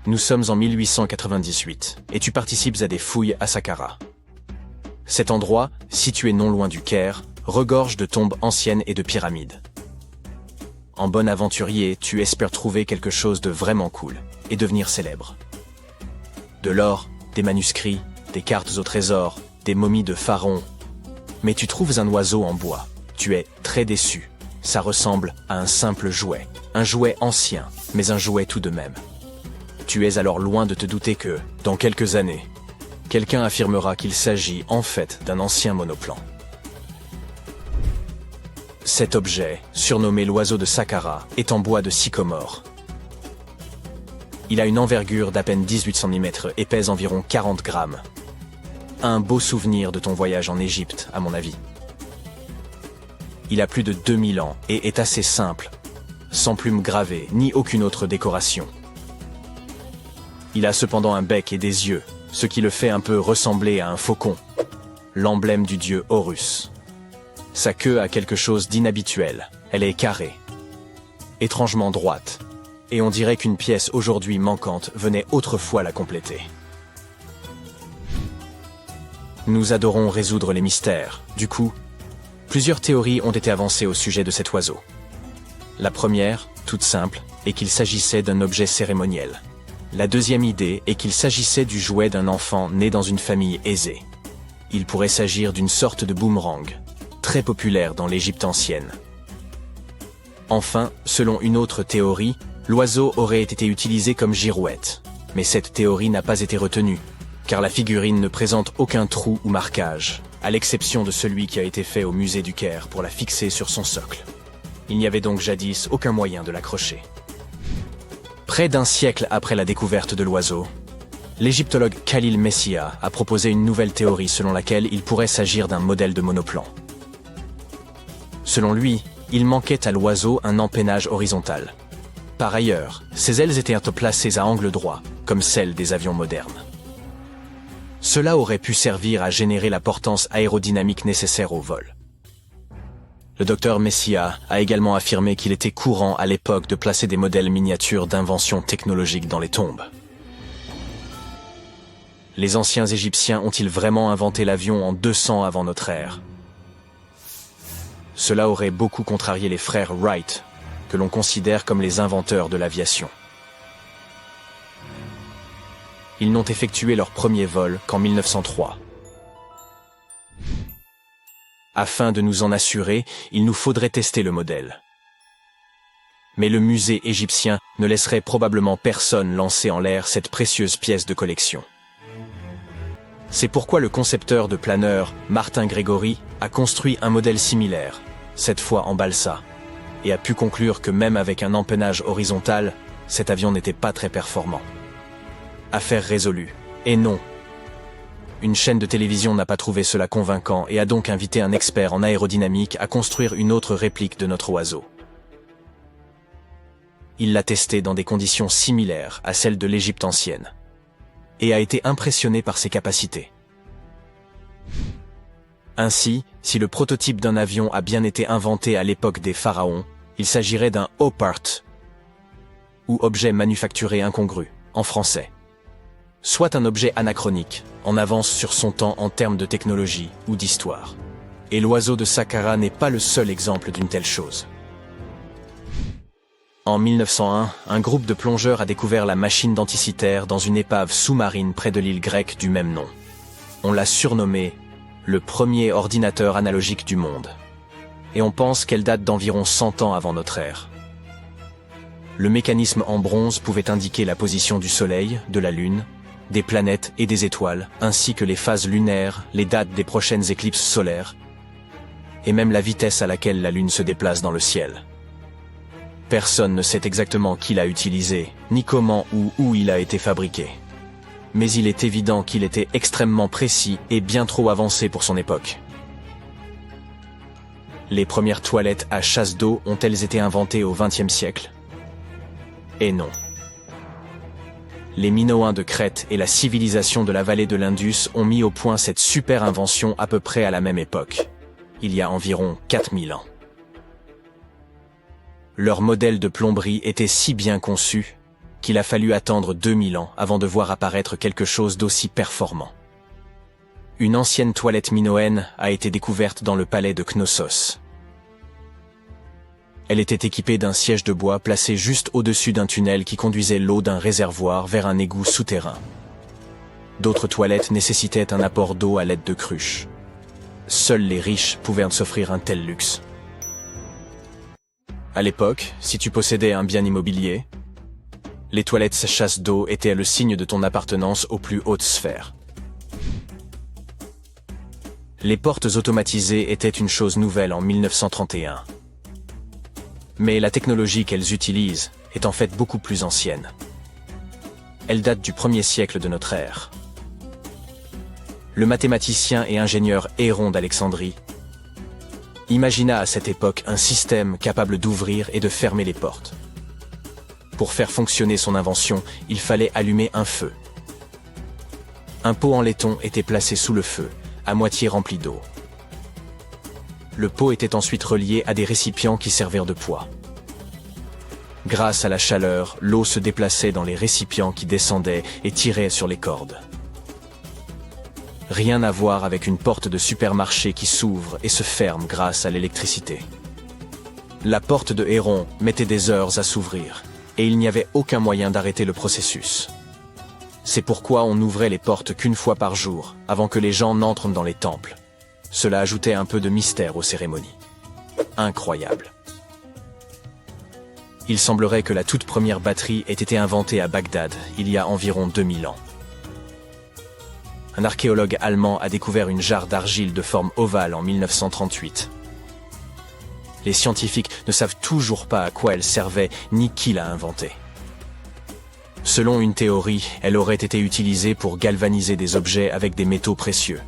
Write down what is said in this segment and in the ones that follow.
Nous sommes en 1898 et tu participes à des fouilles à Saqqara. Cet endroit, situé non loin du Caire, regorge de tombes anciennes et de pyramides. En bon aventurier, tu espères trouver quelque chose de vraiment cool et devenir célèbre. De l'or, des manuscrits, des cartes au trésor, des momies de pharaons. Mais tu trouves un oiseau en bois. Tu es très déçu. Ça ressemble à un simple jouet. Un jouet ancien, mais un jouet tout de même. Tu es alors loin de te douter que, dans quelques années, quelqu'un affirmera qu'il s'agit en fait d'un ancien monoplan. Cet objet, surnommé l'oiseau de Saqqara, est en bois de sycomore. Il a une envergure d'à peine 18 cm et pèse environ 40 grammes. Un beau souvenir de ton voyage en Égypte, à mon avis. Il a plus de 2000 ans et est assez simple, sans plumes gravées ni aucune autre décoration. Il a cependant un bec et des yeux, ce qui le fait un peu ressembler à un faucon, l'emblème du dieu Horus. Sa queue a quelque chose d'inhabituel, elle est carrée, étrangement droite, et on dirait qu'une pièce aujourd'hui manquante venait autrefois la compléter. Nous adorons résoudre les mystères, du coup, plusieurs théories ont été avancées au sujet de cet oiseau. La première, toute simple, est qu'il s'agissait d'un objet cérémoniel. La deuxième idée est qu'il s'agissait du jouet d'un enfant né dans une famille aisée. Il pourrait s'agir d'une sorte de boomerang, très populaire dans l'Égypte ancienne. Enfin, selon une autre théorie, l'oiseau aurait été utilisé comme girouette. Mais cette théorie n'a pas été retenue, car la figurine ne présente aucun trou ou marquage, à l'exception de celui qui a été fait au musée du Caire pour la fixer sur son socle. Il n'y avait donc jadis aucun moyen de l'accrocher. Près d'un siècle après la découverte de l'oiseau, l'égyptologue Khalil Messia a proposé une nouvelle théorie selon laquelle il pourrait s'agir d'un modèle de monoplan. Selon lui, il manquait à l'oiseau un empennage horizontal. Par ailleurs, ses ailes étaient placées à angle droit, comme celles des avions modernes. Cela aurait pu servir à générer la portance aérodynamique nécessaire au vol. Le docteur Messia a également affirmé qu'il était courant à l'époque de placer des modèles miniatures d'inventions technologiques dans les tombes. Les anciens Égyptiens ont-ils vraiment inventé l'avion en 200 avant notre ère? Cela aurait beaucoup contrarié les frères Wright, que l'on considère comme les inventeurs de l'aviation. Ils n'ont effectué leur premier vol qu'en 1903. Afin de nous en assurer, il nous faudrait tester le modèle. Mais le musée égyptien ne laisserait probablement personne lancer en l'air cette précieuse pièce de collection. C'est pourquoi le concepteur de planeurs, Martin Grégory, a construit un modèle similaire, cette fois en balsa, et a pu conclure que même avec un empennage horizontal, cet avion n'était pas très performant. Affaire résolue. Et non. Une chaîne de télévision n'a pas trouvé cela convaincant et a donc invité un expert en aérodynamique à construire une autre réplique de notre oiseau. Il l'a testé dans des conditions similaires à celles de l'Égypte ancienne et a été impressionné par ses capacités. Ainsi, si le prototype d'un avion a bien été inventé à l'époque des pharaons, il s'agirait d'un OPART, ou objet manufacturé incongru, en français. Soit un objet anachronique, en avance sur son temps en termes de technologie ou d'histoire. Et l'oiseau de Saqqara n'est pas le seul exemple d'une telle chose. En 1901, un groupe de plongeurs a découvert la machine d'Anticythère dans une épave sous-marine près de l'île grecque du même nom. On l'a surnommée le premier ordinateur analogique du monde. Et on pense qu'elle date d'environ 100 ans avant notre ère. Le mécanisme en bronze pouvait indiquer la position du Soleil, de la Lune, des planètes et des étoiles, ainsi que les phases lunaires, les dates des prochaines éclipses solaires, et même la vitesse à laquelle la Lune se déplace dans le ciel. Personne ne sait exactement qui l'a utilisé, ni comment ou où il a été fabriqué. Mais il est évident qu'il était extrêmement précis et bien trop avancé pour son époque. Les premières toilettes à chasse d'eau ont-elles été inventées au XXe siècle? Et non. Les Minoens de Crète et la civilisation de la vallée de l'Indus ont mis au point cette super invention à peu près à la même époque, il y a environ 4000 ans. Leur modèle de plomberie était si bien conçu qu'il a fallu attendre 2000 ans avant de voir apparaître quelque chose d'aussi performant. Une ancienne toilette minoenne a été découverte dans le palais de Knossos. Elle était équipée d'un siège de bois placé juste au-dessus d'un tunnel qui conduisait l'eau d'un réservoir vers un égout souterrain. D'autres toilettes nécessitaient un apport d'eau à l'aide de cruches. Seuls les riches pouvaient s'offrir un tel luxe. À l'époque, si tu possédais un bien immobilier, les toilettes chasses d'eau étaient le signe de ton appartenance aux plus hautes sphères. Les portes automatisées étaient une chose nouvelle en 1931. Mais la technologie qu'elles utilisent est en fait beaucoup plus ancienne. Elle date du 1er siècle de notre ère. Le mathématicien et ingénieur Héron d'Alexandrie imagina à cette époque un système capable d'ouvrir et de fermer les portes. Pour faire fonctionner son invention, il fallait allumer un feu. Un pot en laiton était placé sous le feu, à moitié rempli d'eau. Le pot était ensuite relié à des récipients qui servirent de poids. Grâce à la chaleur, l'eau se déplaçait dans les récipients qui descendaient et tiraient sur les cordes. Rien à voir avec une porte de supermarché qui s'ouvre et se ferme grâce à l'électricité. La porte de Héron mettait des heures à s'ouvrir, et il n'y avait aucun moyen d'arrêter le processus. C'est pourquoi on n'ouvrait les portes qu'une fois par jour, avant que les gens n'entrent dans les temples. Cela ajoutait un peu de mystère aux cérémonies. Incroyable. Il semblerait que la toute première batterie ait été inventée à Bagdad, il y a environ 2000 ans. Un archéologue allemand a découvert une jarre d'argile de forme ovale en 1938. Les scientifiques ne savent toujours pas à quoi elle servait ni qui l'a inventée. Selon une théorie, elle aurait été utilisée pour galvaniser des objets avec des métaux précieux.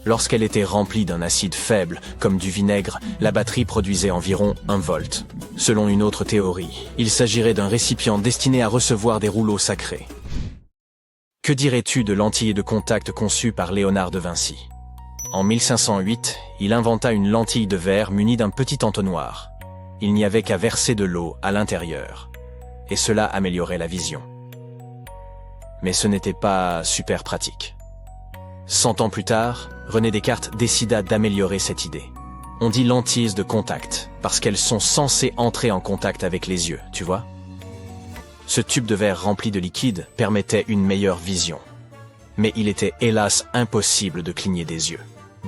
Lorsqu'elle était remplie d'un acide faible, comme du vinaigre, la batterie produisait environ 1 volt. Selon une autre théorie, il s'agirait d'un récipient destiné à recevoir des rouleaux sacrés. Que dirais-tu de lentilles de contact conçues par Léonard de Vinci? En 1508, il inventa une lentille de verre munie d'un petit entonnoir. Il n'y avait qu'à verser de l'eau à l'intérieur, et cela améliorait la vision. Mais ce n'était pas super pratique. 100 ans plus tard, René Descartes décida d'améliorer cette idée. On dit lentilles de contact, parce qu'elles sont censées entrer en contact avec les yeux, tu vois? Ce tube de verre rempli de liquide permettait une meilleure vision. Mais il était hélas impossible de cligner des yeux.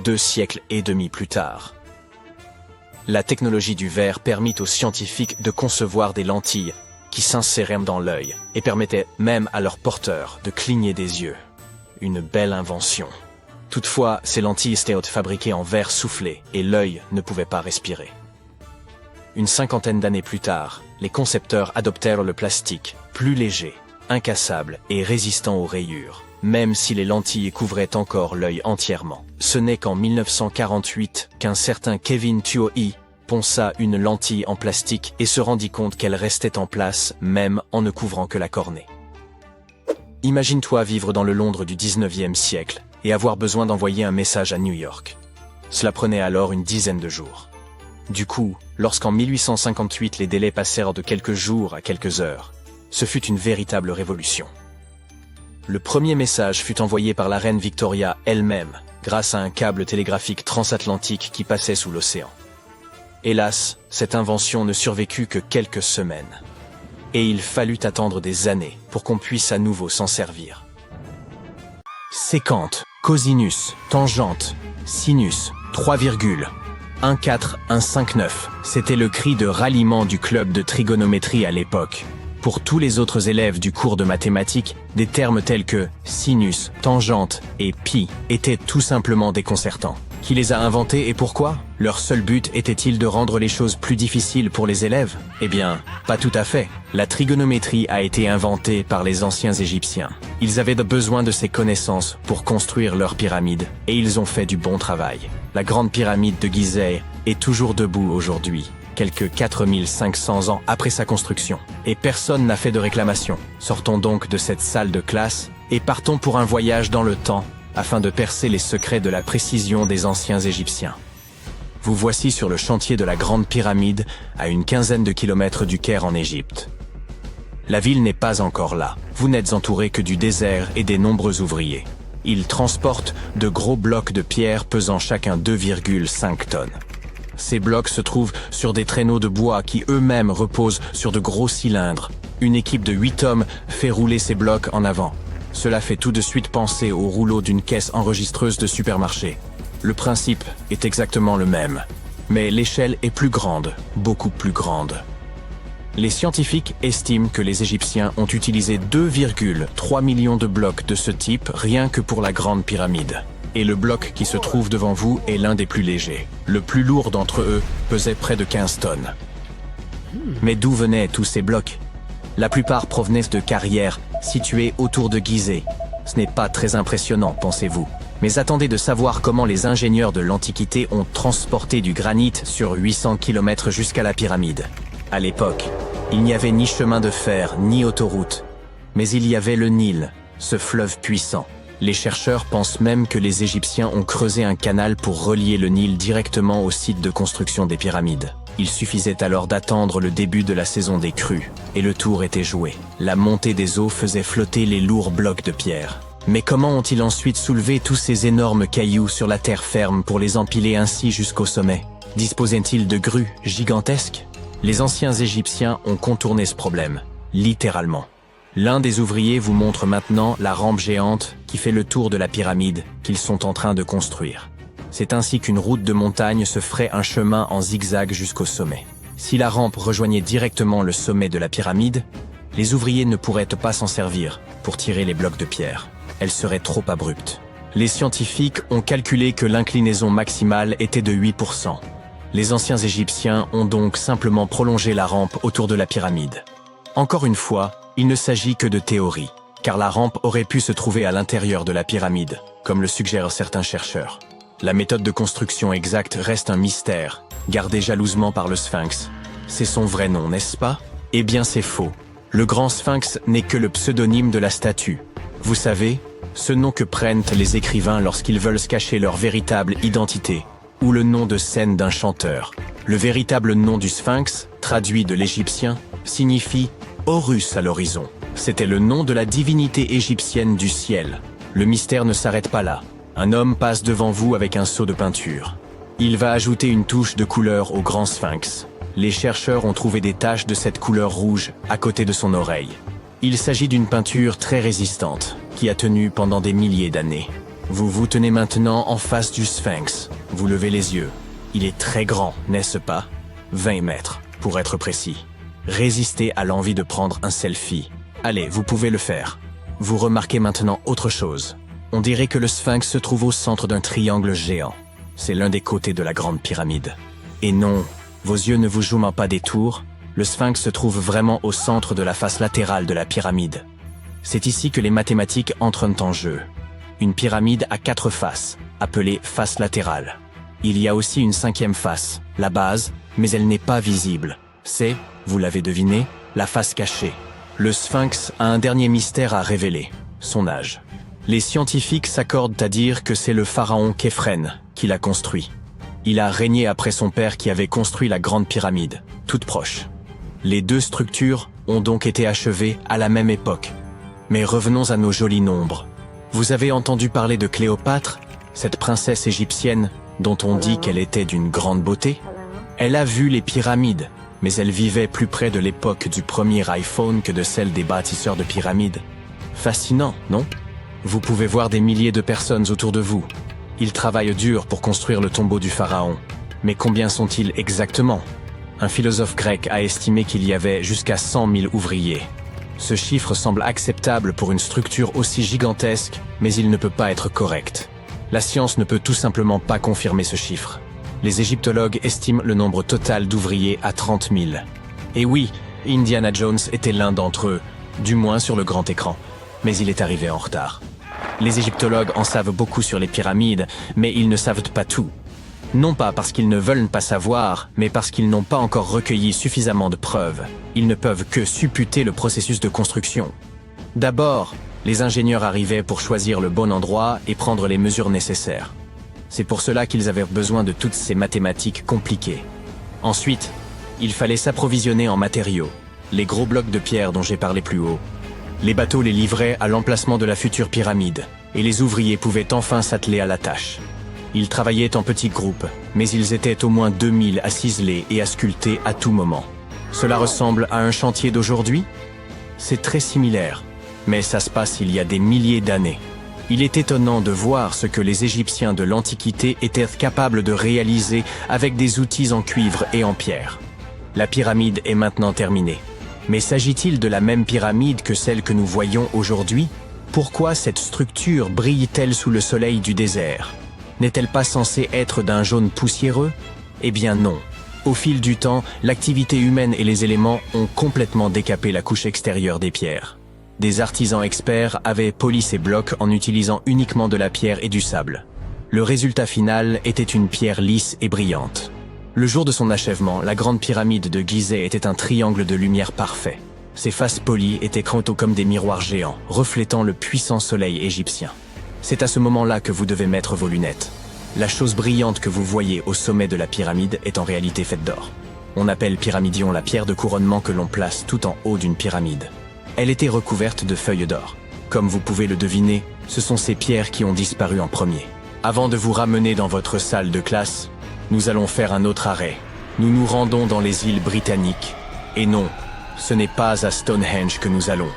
2 siècles et demi plus tard. La technologie du verre permit aux scientifiques de concevoir des lentilles qui s'inséraient dans l'œil et permettaient même à leurs porteurs de cligner des yeux. Une belle invention. Toutefois, ces lentilles étaient fabriquées en verre soufflé et l'œil ne pouvait pas respirer. Une 50aine d'années plus tard, les concepteurs adoptèrent le plastique, plus léger, incassable et résistant aux rayures, même si les lentilles couvraient encore l'œil entièrement. Ce n'est qu'en 1948 qu'un certain Kevin Tuohy ponça une lentille en plastique et se rendit compte qu'elle restait en place même en ne couvrant que la cornée. Imagine-toi vivre dans le Londres du 19e siècle et avoir besoin d'envoyer un message à New York. Cela prenait alors une dizaine de jours. Du coup, lorsqu'en 1858 les délais passèrent de quelques jours à quelques heures, ce fut une véritable révolution. Le premier message fut envoyé par la reine Victoria elle-même, grâce à un câble télégraphique transatlantique qui passait sous l'océan. Hélas, cette invention ne survécut que quelques semaines. Et il fallut attendre des années pour qu'on puisse à nouveau s'en servir. Sécante, cosinus, tangente, sinus, 3,14159. C'était le cri de ralliement du club de trigonométrie à l'époque. Pour tous les autres élèves du cours de mathématiques, des termes tels que sinus, tangente et pi étaient tout simplement déconcertants. Qui les a inventés et pourquoi? Leur seul but était-il de rendre les choses plus difficiles pour les élèves? Eh bien, pas tout à fait. La trigonométrie a été inventée par les anciens Égyptiens. Ils avaient besoin de ces connaissances pour construire leurs pyramides, et ils ont fait du bon travail. La grande pyramide de Gizeh est toujours debout aujourd'hui, quelques 4500 ans après sa construction. Et personne n'a fait de réclamation. Sortons donc de cette salle de classe et partons pour un voyage dans le temps, afin de percer les secrets de la précision des anciens Égyptiens. Vous voici sur le chantier de la Grande Pyramide, à une quinzaine de kilomètres du Caire en Égypte. La ville n'est pas encore là. Vous n'êtes entouré que du désert et des nombreux ouvriers. Ils transportent de gros blocs de pierre pesant chacun 2,5 tonnes. Ces blocs se trouvent sur des traîneaux de bois qui eux-mêmes reposent sur de gros cylindres. Une équipe de 8 hommes fait rouler ces blocs en avant. Cela fait tout de suite penser au rouleau d'une caisse enregistreuse de supermarché. Le principe est exactement le même, mais l'échelle est plus grande, beaucoup plus grande. Les scientifiques estiment que les Égyptiens ont utilisé 2,3 millions de blocs de ce type rien que pour la Grande Pyramide. Et le bloc qui se trouve devant vous est l'un des plus légers. Le plus lourd d'entre eux pesait près de 15 tonnes. Mais d'où venaient tous ces blocs? La plupart provenaient de carrières situées autour de Gizeh. Ce n'est pas très impressionnant, pensez-vous. Mais attendez de savoir comment les ingénieurs de l'Antiquité ont transporté du granit sur 800 km jusqu'à la pyramide. À l'époque, il n'y avait ni chemin de fer, ni autoroute. Mais il y avait le Nil, ce fleuve puissant. Les chercheurs pensent même que les Égyptiens ont creusé un canal pour relier le Nil directement au site de construction des pyramides. Il suffisait alors d'attendre le début de la saison des crues, et le tour était joué. La montée des eaux faisait flotter les lourds blocs de pierre. Mais comment ont-ils ensuite soulevé tous ces énormes cailloux sur la terre ferme pour les empiler ainsi jusqu'au sommet? Disposaient-ils de grues gigantesques? Les anciens Égyptiens ont contourné ce problème, littéralement. L'un des ouvriers vous montre maintenant la rampe géante qui fait le tour de la pyramide qu'ils sont en train de construire. C'est ainsi qu'une route de montagne se ferait un chemin en zigzag jusqu'au sommet. Si la rampe rejoignait directement le sommet de la pyramide, les ouvriers ne pourraient pas s'en servir pour tirer les blocs de pierre. Elle serait trop abrupte. Les scientifiques ont calculé que l'inclinaison maximale était de 8%. Les anciens Égyptiens ont donc simplement prolongé la rampe autour de la pyramide. Encore une fois, il ne s'agit que de théorie, car la rampe aurait pu se trouver à l'intérieur de la pyramide, comme le suggèrent certains chercheurs. La méthode de construction exacte reste un mystère, gardé jalousement par le Sphinx. C'est son vrai nom, n'est-ce pas? Eh bien c'est faux. Le grand Sphinx n'est que le pseudonyme de la statue. Vous savez, ce nom que prennent les écrivains lorsqu'ils veulent se cacher leur véritable identité, ou le nom de scène d'un chanteur. Le véritable nom du Sphinx, traduit de l'égyptien, signifie « Horus à l'horizon ». C'était le nom de la divinité égyptienne du ciel. Le mystère ne s'arrête pas là. Un homme passe devant vous avec un seau de peinture. Il va ajouter une touche de couleur au grand Sphinx. Les chercheurs ont trouvé des taches de cette couleur rouge à côté de son oreille. Il s'agit d'une peinture très résistante, qui a tenu pendant des milliers d'années. Vous vous tenez maintenant en face du Sphinx. Vous levez les yeux. Il est très grand, n'est-ce pas? 20 mètres, pour être précis. Résistez à l'envie de prendre un selfie. Allez, vous pouvez le faire. Vous remarquez maintenant autre chose. On dirait que le Sphinx se trouve au centre d'un triangle géant. C'est l'un des côtés de la grande pyramide. Et non, vos yeux ne vous jouent pas des tours. Le Sphinx se trouve vraiment au centre de la face latérale de la pyramide. C'est ici que les mathématiques entrent en jeu. Une pyramide a 4 faces, appelées faces latérales. Il y a aussi une 5e face, la base, mais elle n'est pas visible. C'est, vous l'avez deviné, la face cachée. Le Sphinx a un dernier mystère à révéler, son âge. Les scientifiques s'accordent à dire que c'est le pharaon Képhren qui l'a construit. Il a régné après son père qui avait construit la grande pyramide, toute proche. Les deux structures ont donc été achevées à la même époque. Mais revenons à nos jolis nombres. Vous avez entendu parler de Cléopâtre, cette princesse égyptienne dont on dit qu'elle était d'une grande beauté? Elle a vu les pyramides, mais elle vivait plus près de l'époque du premier iPhone que de celle des bâtisseurs de pyramides. Fascinant, non? Vous pouvez voir des milliers de personnes autour de vous. Ils travaillent dur pour construire le tombeau du pharaon. Mais combien sont-ils exactement? Un philosophe grec a estimé qu'il y avait jusqu'à 100 000 ouvriers. Ce chiffre semble acceptable pour une structure aussi gigantesque, mais il ne peut pas être correct. La science ne peut tout simplement pas confirmer ce chiffre. Les égyptologues estiment le nombre total d'ouvriers à 30 000. Et oui, Indiana Jones était l'un d'entre eux, du moins sur le grand écran, mais il est arrivé en retard. Les égyptologues en savent beaucoup sur les pyramides, mais ils ne savent pas tout. Non pas parce qu'ils ne veulent pas savoir, mais parce qu'ils n'ont pas encore recueilli suffisamment de preuves. Ils ne peuvent que supputer le processus de construction. D'abord, les ingénieurs arrivaient pour choisir le bon endroit et prendre les mesures nécessaires. C'est pour cela qu'ils avaient besoin de toutes ces mathématiques compliquées. Ensuite, il fallait s'approvisionner en matériaux. les gros blocs de pierre dont j'ai parlé plus haut. Les bateaux les livraient à l'emplacement de la future pyramide, et les ouvriers pouvaient enfin s'atteler à la tâche. Ils travaillaient en petits groupes, mais ils étaient au moins 2000 à ciseler et à sculpter à tout moment. Cela ressemble à un chantier d'aujourd'hui? C'est très similaire, mais ça se passe il y a des milliers d'années. Il est étonnant de voir ce que les Égyptiens de l'Antiquité étaient capables de réaliser avec des outils en cuivre et en pierre. La pyramide est maintenant terminée. Mais s'agit-il de la même pyramide que celle que nous voyons aujourd'hui? Pourquoi cette structure brille-t-elle sous le soleil du désert? N'est-elle pas censée être d'un jaune poussiéreux? Eh bien non. Au fil du temps, l'activité humaine et les éléments ont complètement décapé la couche extérieure des pierres. Des artisans experts avaient poli ces blocs en utilisant uniquement de la pierre et du sable. Le résultat final était une pierre lisse et brillante. Le jour de son achèvement, la grande pyramide de Gizeh était un triangle de lumière parfait. Ses faces polies étaient crantaux comme des miroirs géants, reflétant le puissant soleil égyptien. C'est à ce moment-là que vous devez mettre vos lunettes. La chose brillante que vous voyez au sommet de la pyramide est en réalité faite d'or. On appelle pyramidion la pierre de couronnement que l'on place tout en haut d'une pyramide. Elle était recouverte de feuilles d'or. Comme vous pouvez le deviner, ce sont ces pierres qui ont disparu en premier. Avant de vous ramener dans votre salle de classe, nous allons faire un autre arrêt. Nous nous rendons dans les îles britanniques. Et non, ce n'est pas à Stonehenge que nous allons.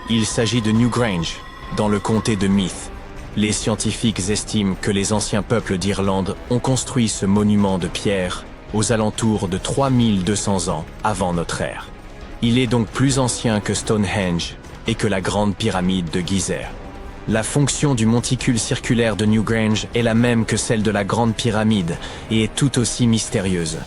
Il s'agit de Newgrange, dans le comté de Meath. Les scientifiques estiment que les anciens peuples d'Irlande ont construit ce monument de pierre aux alentours de 3200 ans avant notre ère. Il est donc plus ancien que Stonehenge et que la grande pyramide de Gizeh. La fonction du monticule circulaire de Newgrange est la même que celle de la grande pyramide et est tout aussi mystérieuse.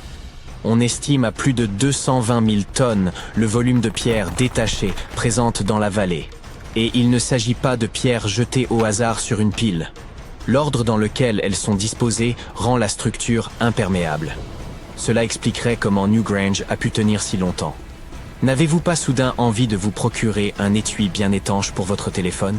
On estime à plus de 220 000 tonnes le volume de pierres détachées présentes dans la vallée. Et il ne s'agit pas de pierres jetées au hasard sur une pile. L'ordre dans lequel elles sont disposées rend la structure imperméable. Cela expliquerait comment Newgrange a pu tenir si longtemps. N'avez-vous pas soudain envie de vous procurer un étui bien étanche pour votre téléphone?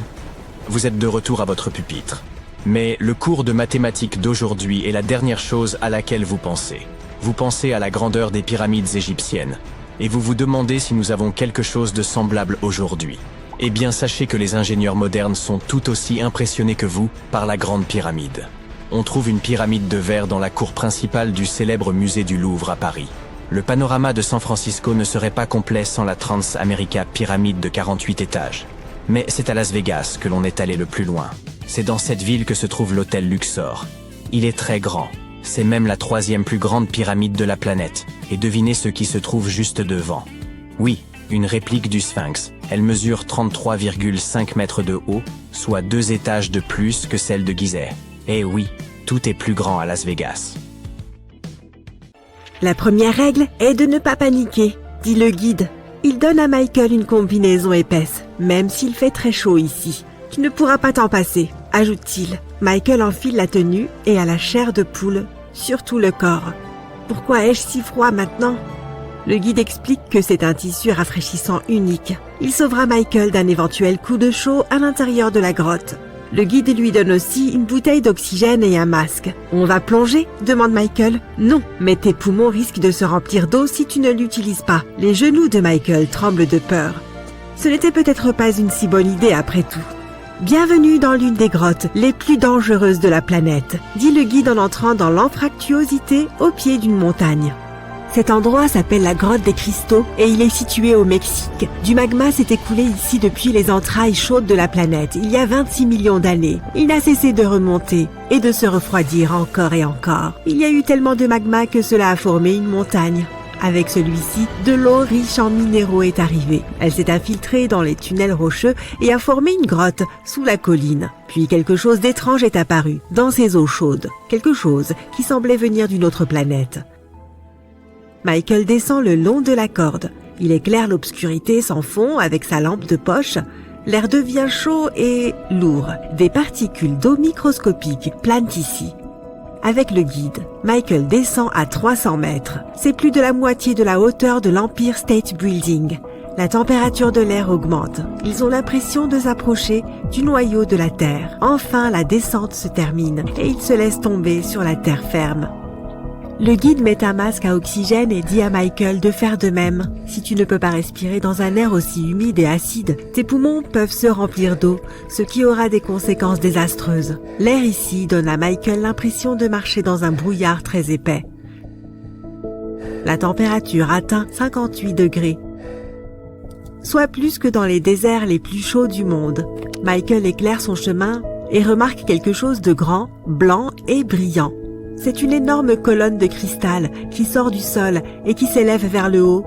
Vous êtes de retour à votre pupitre. Mais le cours de mathématiques d'aujourd'hui est la dernière chose à laquelle vous pensez. Vous pensez à la grandeur des pyramides égyptiennes. Et vous vous demandez si nous avons quelque chose de semblable aujourd'hui. Eh bien, sachez que les ingénieurs modernes sont tout aussi impressionnés que vous par la grande pyramide. On trouve une pyramide de verre dans la cour principale du célèbre musée du Louvre à Paris. Le panorama de San Francisco ne serait pas complet sans la Trans-America pyramide de 48 étages. Mais c'est à Las Vegas que l'on est allé le plus loin. C'est dans cette ville que se trouve l'hôtel Luxor. Il est très grand. C'est même la 3e plus grande pyramide de la planète. Et devinez ce qui se trouve juste devant. Oui, une réplique du Sphinx. Elle mesure 33,5 mètres de haut, soit 2 étages de plus que celle de Gizeh. Et oui, tout est plus grand à Las Vegas. La première règle est de ne pas paniquer, dit le guide. Il donne à Michael une combinaison épaisse, même s'il fait très chaud ici. Tu ne pourras pas t'en passer, ajoute-t-il. Michael enfile la tenue et a la chair de poule sur tout le corps. Pourquoi ai-je si froid maintenant? Le guide explique que c'est un tissu rafraîchissant unique. Il sauvera Michael d'un éventuel coup de chaud à l'intérieur de la grotte. Le guide lui donne aussi une bouteille d'oxygène et un masque. « On va plonger ?» demande Michael. « Non, mais tes poumons risquent de se remplir d'eau si tu ne l'utilises pas. » Les genoux de Michael tremblent de peur. Ce n'était peut-être pas une si bonne idée après tout. « Bienvenue dans l'une des grottes les plus dangereuses de la planète », dit le guide en entrant dans l'anfractuosité au pied d'une montagne. Cet endroit s'appelle la grotte des cristaux et il est situé au Mexique. Du magma s'est écoulé ici depuis les entrailles chaudes de la planète il y a 26 millions d'années. Il n'a cessé de remonter et de se refroidir encore et encore. Il y a eu tellement de magma que cela a formé une montagne. Avec celui-ci, de l'eau riche en minéraux est arrivée. Elle s'est infiltrée dans les tunnels rocheux et a formé une grotte sous la colline. Puis quelque chose d'étrange est apparu dans ces eaux chaudes. Quelque chose qui semblait venir d'une autre planète. Michael descend le long de la corde. Il éclaire l'obscurité sans fond avec sa lampe de poche. L'air devient chaud et lourd. Des particules d'eau microscopiques planent ici. Avec le guide, Michael descend à 300 mètres. C'est plus de la moitié de la hauteur de l'Empire State Building. La température de l'air augmente. Ils ont l'impression de s'approcher du noyau de la Terre. Enfin, la descente se termine et ils se laissent tomber sur la terre ferme. Le guide met un masque à oxygène et dit à Michael de faire de même. Si tu ne peux pas respirer dans un air aussi humide et acide, tes poumons peuvent se remplir d'eau, ce qui aura des conséquences désastreuses. L'air ici donne à Michael l'impression de marcher dans un brouillard très épais. La température atteint 58 degrés, soit plus que dans les déserts les plus chauds du monde. Michael éclaire son chemin et remarque quelque chose de grand, blanc et brillant. C'est une énorme colonne de cristal qui sort du sol et qui s'élève vers le haut.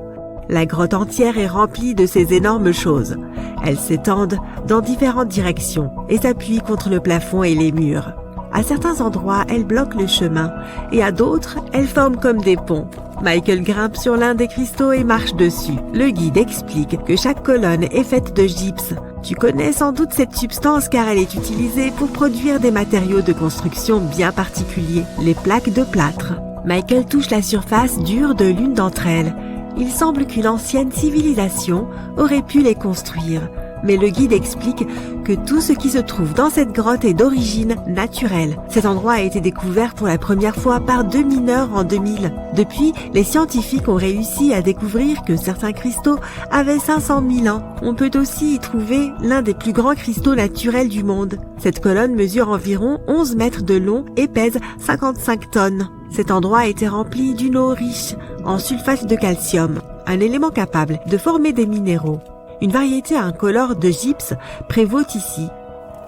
La grotte entière est remplie de ces énormes choses. Elles s'étendent dans différentes directions et s'appuient contre le plafond et les murs. À certains endroits, elles bloquent le chemin et à d'autres, elles forment comme des ponts. Michael grimpe sur l'un des cristaux et marche dessus. Le guide explique que chaque colonne est faite de gypse. Tu connais sans doute cette substance car elle est utilisée pour produire des matériaux de construction bien particuliers, les plaques de plâtre. Michael touche la surface dure de l'une d'entre elles. Il semble qu'une ancienne civilisation aurait pu les construire. Mais le guide explique que tout ce qui se trouve dans cette grotte est d'origine naturelle. Cet endroit a été découvert pour la première fois par 2 mineurs en 2000. Depuis, les scientifiques ont réussi à découvrir que certains cristaux avaient 500 000 ans. On peut aussi y trouver l'un des plus grands cristaux naturels du monde. Cette colonne mesure environ 11 mètres de long et pèse 55 tonnes. Cet endroit a été rempli d'une eau riche en sulfate de calcium, un élément capable de former des minéraux. Une variété incolore de gypse prévaut ici.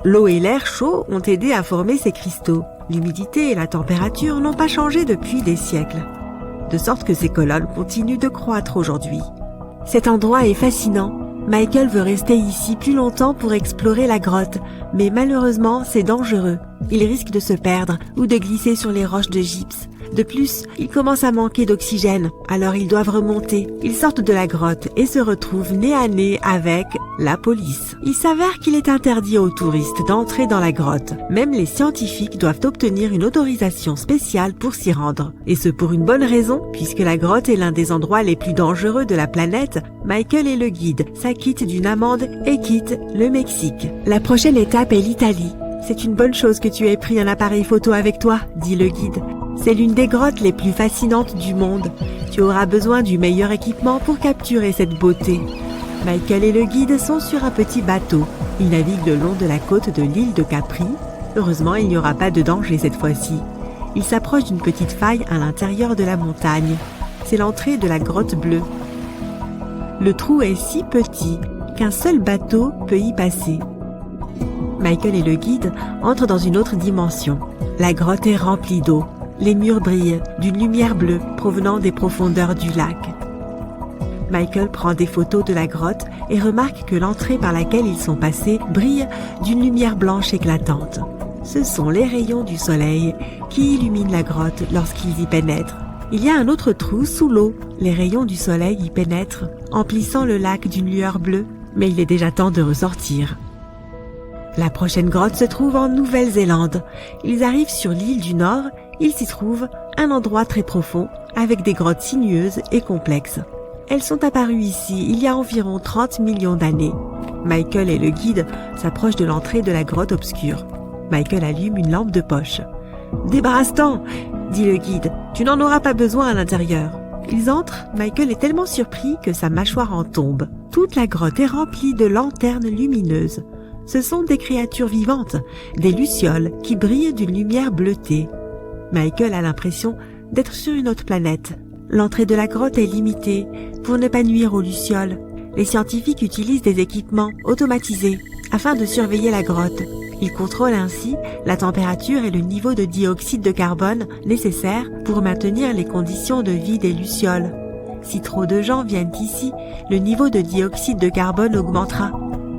L'eau et l'air chaud ont aidé à former ces cristaux. L'humidité et la température n'ont pas changé depuis des siècles, de sorte que ces colonnes continuent de croître aujourd'hui. Cet endroit est fascinant. Michael veut rester ici plus longtemps pour explorer la grotte, mais malheureusement, c'est dangereux. Il risque de se perdre ou de glisser sur les roches de gypse. De plus, il commence à manquer d'oxygène, alors ils doivent remonter. Ils sortent de la grotte et se retrouvent nez à nez avec la police. Il s'avère qu'il est interdit aux touristes d'entrer dans la grotte. Même les scientifiques doivent obtenir une autorisation spéciale pour s'y rendre. Et ce pour une bonne raison, puisque la grotte est l'un des endroits les plus dangereux de la planète. Michael et le guide s'acquittent d'une amende et quittent le Mexique. La prochaine étape est l'Italie. C'est une bonne chose que tu aies pris un appareil photo avec toi, dit le guide. C'est l'une des grottes les plus fascinantes du monde. Tu auras besoin du meilleur équipement pour capturer cette beauté. Michael et le guide sont sur un petit bateau. Ils naviguent le long de la côte de l'île de Capri. Heureusement, il n'y aura pas de danger cette fois-ci. Ils s'approchent d'une petite faille à l'intérieur de la montagne. C'est l'entrée de la grotte bleue. Le trou est si petit qu'un seul bateau peut y passer. Michael et le guide entrent dans une autre dimension. La grotte est remplie d'eau. Les murs brillent d'une lumière bleue provenant des profondeurs du lac. Michael prend des photos de la grotte et remarque que l'entrée par laquelle ils sont passés brille d'une lumière blanche éclatante. Ce sont les rayons du soleil qui illuminent la grotte lorsqu'ils y pénètrent. Il y a un autre trou sous l'eau. Les rayons du soleil y pénètrent, emplissant le lac d'une lueur bleue. Mais il est déjà temps de ressortir. La prochaine grotte se trouve en Nouvelle-Zélande. Ils arrivent sur l'île du Nord. Il s'y trouve un endroit très profond, avec des grottes sinueuses et complexes. Elles sont apparues ici il y a environ 30 millions d'années. Michael et le guide s'approchent de l'entrée de la grotte obscure. Michael allume une lampe de poche. « Débarrasse-t'en !» dit le guide. « Tu n'en auras pas besoin à l'intérieur. » Ils entrent. Michael est tellement surpris que sa mâchoire en tombe. Toute la grotte est remplie de lanternes lumineuses. Ce sont des créatures vivantes, des lucioles qui brillent d'une lumière bleutée. Michael a l'impression d'être sur une autre planète. L'entrée de la grotte est limitée pour ne pas nuire aux lucioles. Les scientifiques utilisent des équipements automatisés afin de surveiller la grotte. Ils contrôlent ainsi la température et le niveau de dioxyde de carbone nécessaires pour maintenir les conditions de vie des lucioles. Si trop de gens viennent ici, le niveau de dioxyde de carbone augmentera.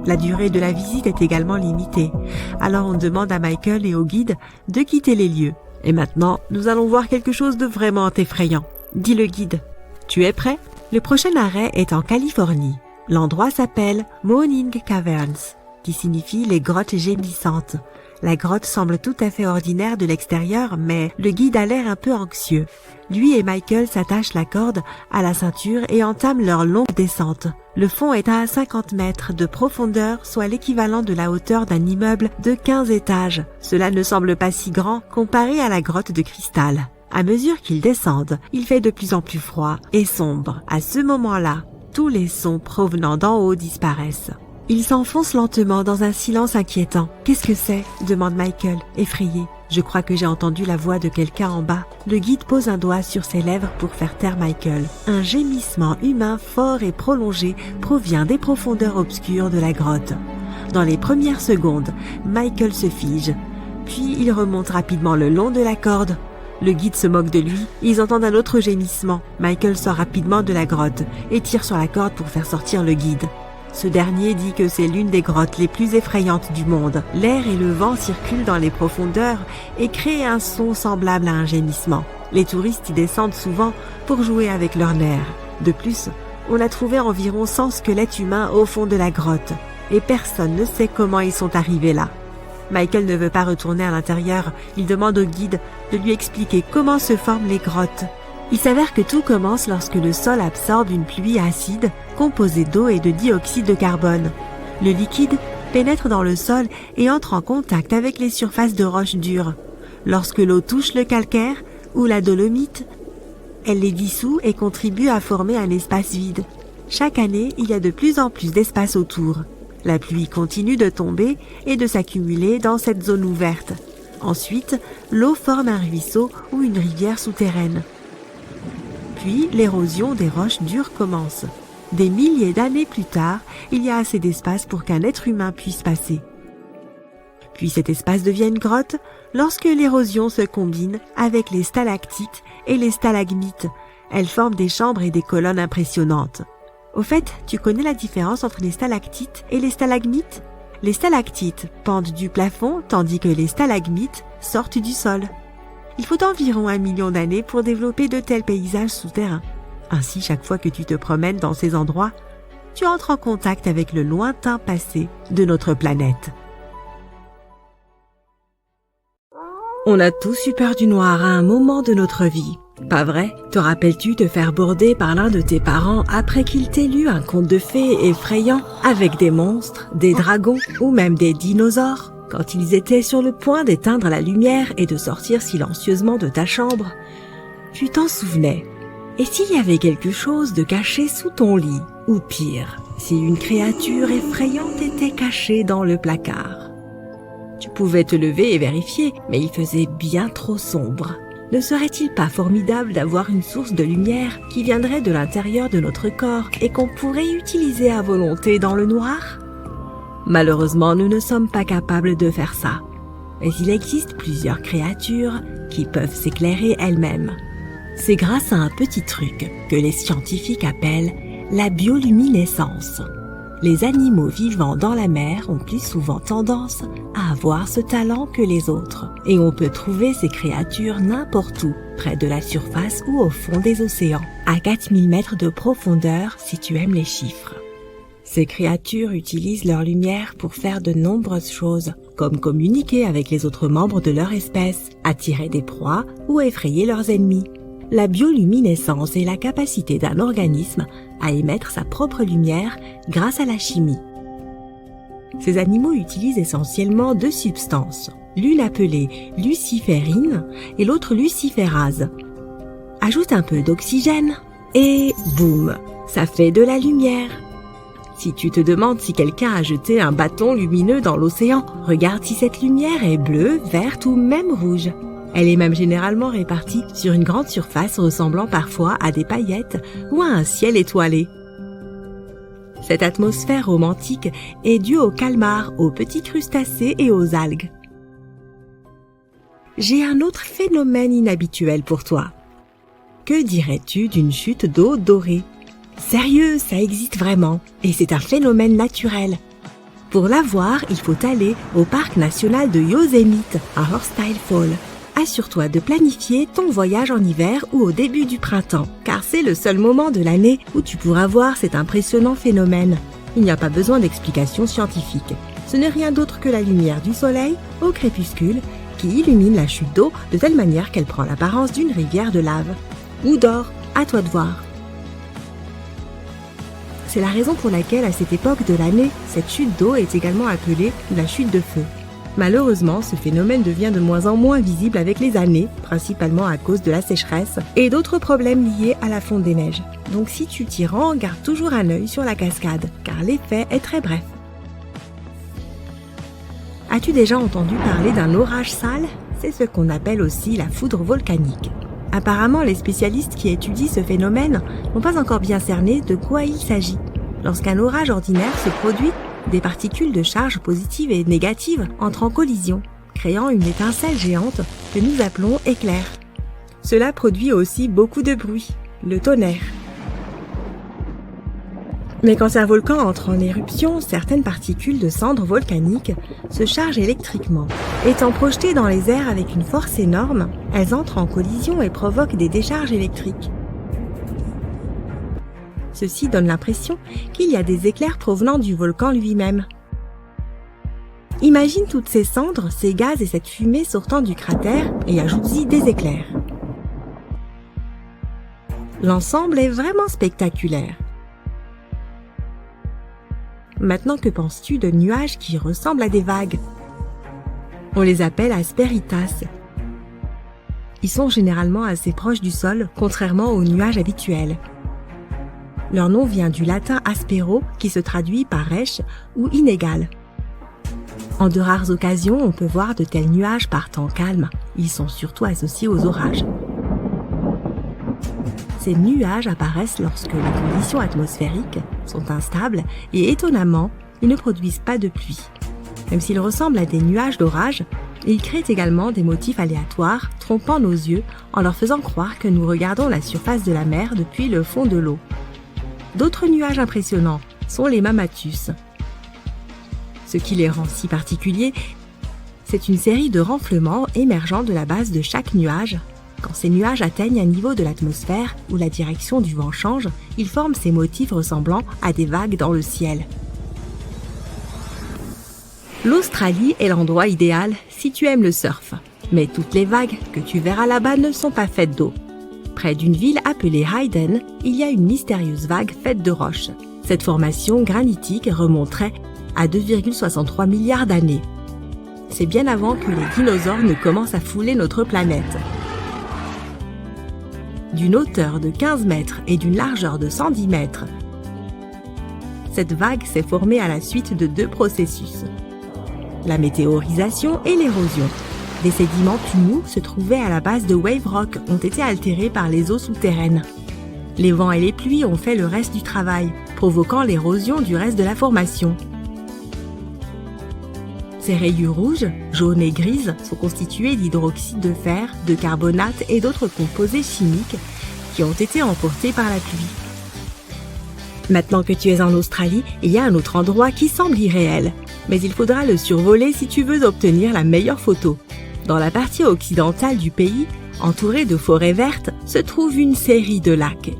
La durée de la visite est également limitée. Alors on demande à Michael et au guide de quitter les lieux. Et maintenant, nous allons voir quelque chose de vraiment effrayant, dit le guide. Tu es prêt? Le prochain arrêt est en Californie. L'endroit s'appelle Moaning Caverns, qui signifie les grottes gémissantes. La grotte semble tout à fait ordinaire de l'extérieur, mais le guide a l'air un peu anxieux. Lui et Michael s'attachent la corde à la ceinture et entament leur longue descente. Le fond est à 50 mètres de profondeur, soit l'équivalent de la hauteur d'un immeuble de 15 étages. Cela ne semble pas si grand comparé à la grotte de cristal. À mesure qu'ils descendent, il fait de plus en plus froid et sombre. À ce moment-là, tous les sons provenant d'en haut disparaissent. Ils s'enfoncent lentement dans un silence inquiétant. « Qu'est-ce que c'est ?» demande Michael, effrayé. « Je crois que j'ai entendu la voix de quelqu'un en bas. » Le guide pose un doigt sur ses lèvres pour faire taire Michael. Un gémissement humain fort et prolongé provient des profondeurs obscures de la grotte. Dans les premières secondes, Michael se fige. Puis il remonte rapidement le long de la corde. Le guide se moque de lui. Ils entendent un autre gémissement. Michael sort rapidement de la grotte et tire sur la corde pour faire sortir le guide. Ce dernier dit que c'est l'une des grottes les plus effrayantes du monde. L'air et le vent circulent dans les profondeurs et créent un son semblable à un gémissement. Les touristes y descendent souvent pour jouer avec leurs nerfs. De plus, on a trouvé environ 100 squelettes humains au fond de la grotte et personne ne sait comment ils sont arrivés là. Michael ne veut pas retourner à l'intérieur. Il demande au guide de lui expliquer comment se forment les grottes. Il s'avère que tout commence lorsque le sol absorbe une pluie acide composée d'eau et de dioxyde de carbone. Le liquide pénètre dans le sol et entre en contact avec les surfaces de roches dures. Lorsque l'eau touche le calcaire ou la dolomite, elle les dissout et contribue à former un espace vide. Chaque année, il y a de plus en plus d'espace autour. La pluie continue de tomber et de s'accumuler dans cette zone ouverte. Ensuite, l'eau forme un ruisseau ou une rivière souterraine. Puis, l'érosion des roches dures commence. Des milliers d'années plus tard, il y a assez d'espace pour qu'un être humain puisse passer. Puis cet espace devient une grotte lorsque l'érosion se combine avec les stalactites et les stalagmites. Elles forment des chambres et des colonnes impressionnantes. Au fait, tu connais la différence entre les stalactites et les stalagmites ? Les stalactites pendent du plafond tandis que les stalagmites sortent du sol. Il faut environ 1 million d'années pour développer de tels paysages souterrains. Ainsi, chaque fois que tu te promènes dans ces endroits, tu entres en contact avec le lointain passé de notre planète. On a tous eu peur du noir à un moment de notre vie. Pas vrai? Te rappelles-tu te faire border par l'un de tes parents après qu'il t'ait lu un conte de fées effrayant avec des monstres, des dragons ou même des dinosaures? Quand ils étaient sur le point d'éteindre la lumière et de sortir silencieusement de ta chambre, tu t'en souvenais. Et s'il y avait quelque chose de caché sous ton lit? Ou pire, si une créature effrayante était cachée dans le placard? Tu pouvais te lever et vérifier, mais il faisait bien trop sombre. Ne serait-il pas formidable d'avoir une source de lumière qui viendrait de l'intérieur de notre corps et qu'on pourrait utiliser à volonté dans le noir? Malheureusement, nous ne sommes pas capables de faire ça. Mais il existe plusieurs créatures qui peuvent s'éclairer elles-mêmes. C'est grâce à un petit truc que les scientifiques appellent la bioluminescence. Les animaux vivant dans la mer ont plus souvent tendance à avoir ce talent que les autres. Et on peut trouver ces créatures n'importe où, près de la surface ou au fond des océans, à 4000 mètres de profondeur si tu aimes les chiffres. Ces créatures utilisent leur lumière pour faire de nombreuses choses, comme communiquer avec les autres membres de leur espèce, attirer des proies ou effrayer leurs ennemis. La bioluminescence est la capacité d'un organisme à émettre sa propre lumière grâce à la chimie. Ces animaux utilisent essentiellement 2 substances, l'une appelée luciférine et l'autre luciférase. Ajoute un peu d'oxygène et boum, ça fait de la lumière. Si tu te demandes si quelqu'un a jeté un bâton lumineux dans l'océan, regarde si cette lumière est bleue, verte ou même rouge. Elle est même généralement répartie sur une grande surface ressemblant parfois à des paillettes ou à un ciel étoilé. Cette atmosphère romantique est due aux calmars, aux petits crustacés et aux algues. J'ai un autre phénomène inhabituel pour toi. Que dirais-tu d'une chute d'eau dorée? Sérieux, ça existe vraiment, et c'est un phénomène naturel. Pour la voir, il faut aller au parc national de Yosemite, à Horsetail Fall. Assure-toi de planifier ton voyage en hiver ou au début du printemps, car c'est le seul moment de l'année où tu pourras voir cet impressionnant phénomène. Il n'y a pas besoin d'explications scientifiques. Ce n'est rien d'autre que la lumière du soleil au crépuscule qui illumine la chute d'eau de telle manière qu'elle prend l'apparence d'une rivière de lave. Ou d'or, à toi de voir. C'est la raison pour laquelle, à cette époque de l'année, cette chute d'eau est également appelée la chute de feu. Malheureusement, ce phénomène devient de moins en moins visible avec les années, principalement à cause de la sécheresse et d'autres problèmes liés à la fonte des neiges. Donc si tu t'y rends, garde toujours un œil sur la cascade, car l'effet est très bref. As-tu déjà entendu parler d'un orage sale ? C'est ce qu'on appelle aussi la foudre volcanique. Apparemment, les spécialistes qui étudient ce phénomène n'ont pas encore bien cerné de quoi il s'agit. Lorsqu'un orage ordinaire se produit, des particules de charge positives et négatives entrent en collision, créant une étincelle géante que nous appelons éclair. Cela produit aussi beaucoup de bruit, le tonnerre. Mais quand un volcan entre en éruption, certaines particules de cendres volcaniques se chargent électriquement. Étant projetées dans les airs avec une force énorme, elles entrent en collision et provoquent des décharges électriques. Ceci donne l'impression qu'il y a des éclairs provenant du volcan lui-même. Imagine toutes ces cendres, ces gaz et cette fumée sortant du cratère et ajoute-y des éclairs. L'ensemble est vraiment spectaculaire. Maintenant, que penses-tu de nuages qui ressemblent à des vagues ? On les appelle asperitas. Ils sont généralement assez proches du sol, contrairement aux nuages habituels. Leur nom vient du latin aspero, qui se traduit par rêche ou inégal. En de rares occasions, on peut voir de tels nuages par temps calme. Ils sont surtout associés aux orages. Ces nuages apparaissent lorsque les conditions atmosphériques sont instables et étonnamment, ils ne produisent pas de pluie. Même s'ils ressemblent à des nuages d'orage, ils créent également des motifs aléatoires, trompant nos yeux en leur faisant croire que nous regardons la surface de la mer depuis le fond de l'eau. D'autres nuages impressionnants sont les mammatus. Ce qui les rend si particuliers, c'est une série de renflements émergeant de la base de chaque nuage. Quand ces nuages atteignent un niveau de l'atmosphère où la direction du vent change, ils forment ces motifs ressemblant à des vagues dans le ciel. L'Australie est l'endroit idéal si tu aimes le surf. Mais toutes les vagues que tu verras là-bas ne sont pas faites d'eau. Près d'une ville appelée Hayden, il y a une mystérieuse vague faite de roches. Cette formation granitique remonterait à 2,63 milliards d'années. C'est bien avant que les dinosaures ne commencent à fouler notre planète. D'une hauteur de 15 mètres et d'une largeur de 110 mètres, cette vague s'est formée à la suite de deux processus: la météorisation et l'érosion. Des sédiments tout mous se trouvaient à la base de Wave Rock ont été altérés par les eaux souterraines. Les vents et les pluies ont fait le reste du travail, provoquant l'érosion du reste de la formation. Ces rayures rouges, jaunes et grises sont constituées d'hydroxyde de fer, de carbonate et d'autres composés chimiques qui ont été emportés par la pluie. Maintenant que tu es en Australie, il y a un autre endroit qui semble irréel, mais il faudra le survoler si tu veux obtenir la meilleure photo. Dans la partie occidentale du pays, entourée de forêts vertes, se trouve une série de lacs.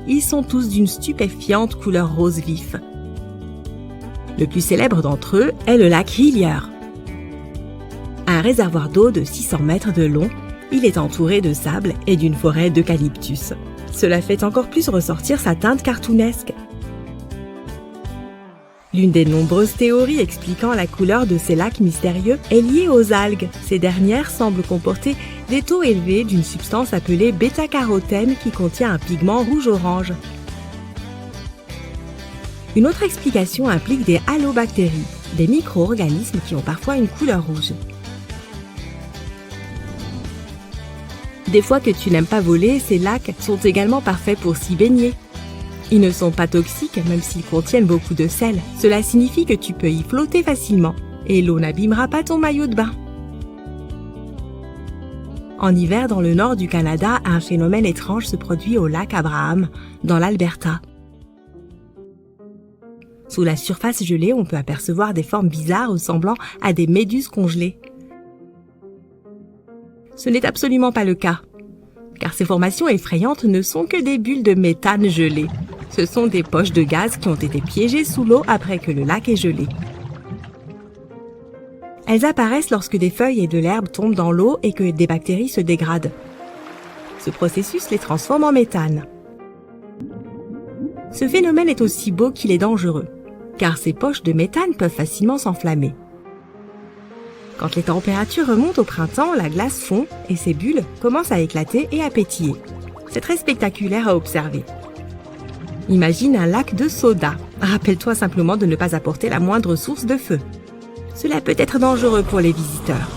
Ils sont tous d'une stupéfiante couleur rose vif. Le plus célèbre d'entre eux est le lac Hillier. Un réservoir d'eau de 600 mètres de long, il est entouré de sable et d'une forêt d'eucalyptus. Cela fait encore plus ressortir sa teinte cartoonesque. L'une des nombreuses théories expliquant la couleur de ces lacs mystérieux est liée aux algues. Ces dernières semblent comporter des taux élevés d'une substance appelée bêta-carotène qui contient un pigment rouge-orange. Une autre explication implique des halobactéries, des micro-organismes qui ont parfois une couleur rouge. Des fois que tu n'aimes pas voler, ces lacs sont également parfaits pour s'y baigner. Ils ne sont pas toxiques même s'ils contiennent beaucoup de sel. Cela signifie que tu peux y flotter facilement et l'eau n'abîmera pas ton maillot de bain. En hiver, dans le nord du Canada, un phénomène étrange se produit au lac Abraham, dans l'Alberta. Sous la surface gelée, on peut apercevoir des formes bizarres ressemblant à des méduses congelées. Ce n'est absolument pas le cas, car ces formations effrayantes ne sont que des bulles de méthane gelées. Ce sont des poches de gaz qui ont été piégées sous l'eau après que le lac est gelé. Elles apparaissent lorsque des feuilles et de l'herbe tombent dans l'eau et que des bactéries se dégradent. Ce processus les transforme en méthane. Ce phénomène est aussi beau qu'il est dangereux, car ces poches de méthane peuvent facilement s'enflammer. Quand les températures remontent au printemps, la glace fond et ses bulles commencent à éclater et à pétiller. C'est très spectaculaire à observer. Imagine un lac de soda. Rappelle-toi simplement de ne pas apporter la moindre source de feu. Cela peut être dangereux pour les visiteurs.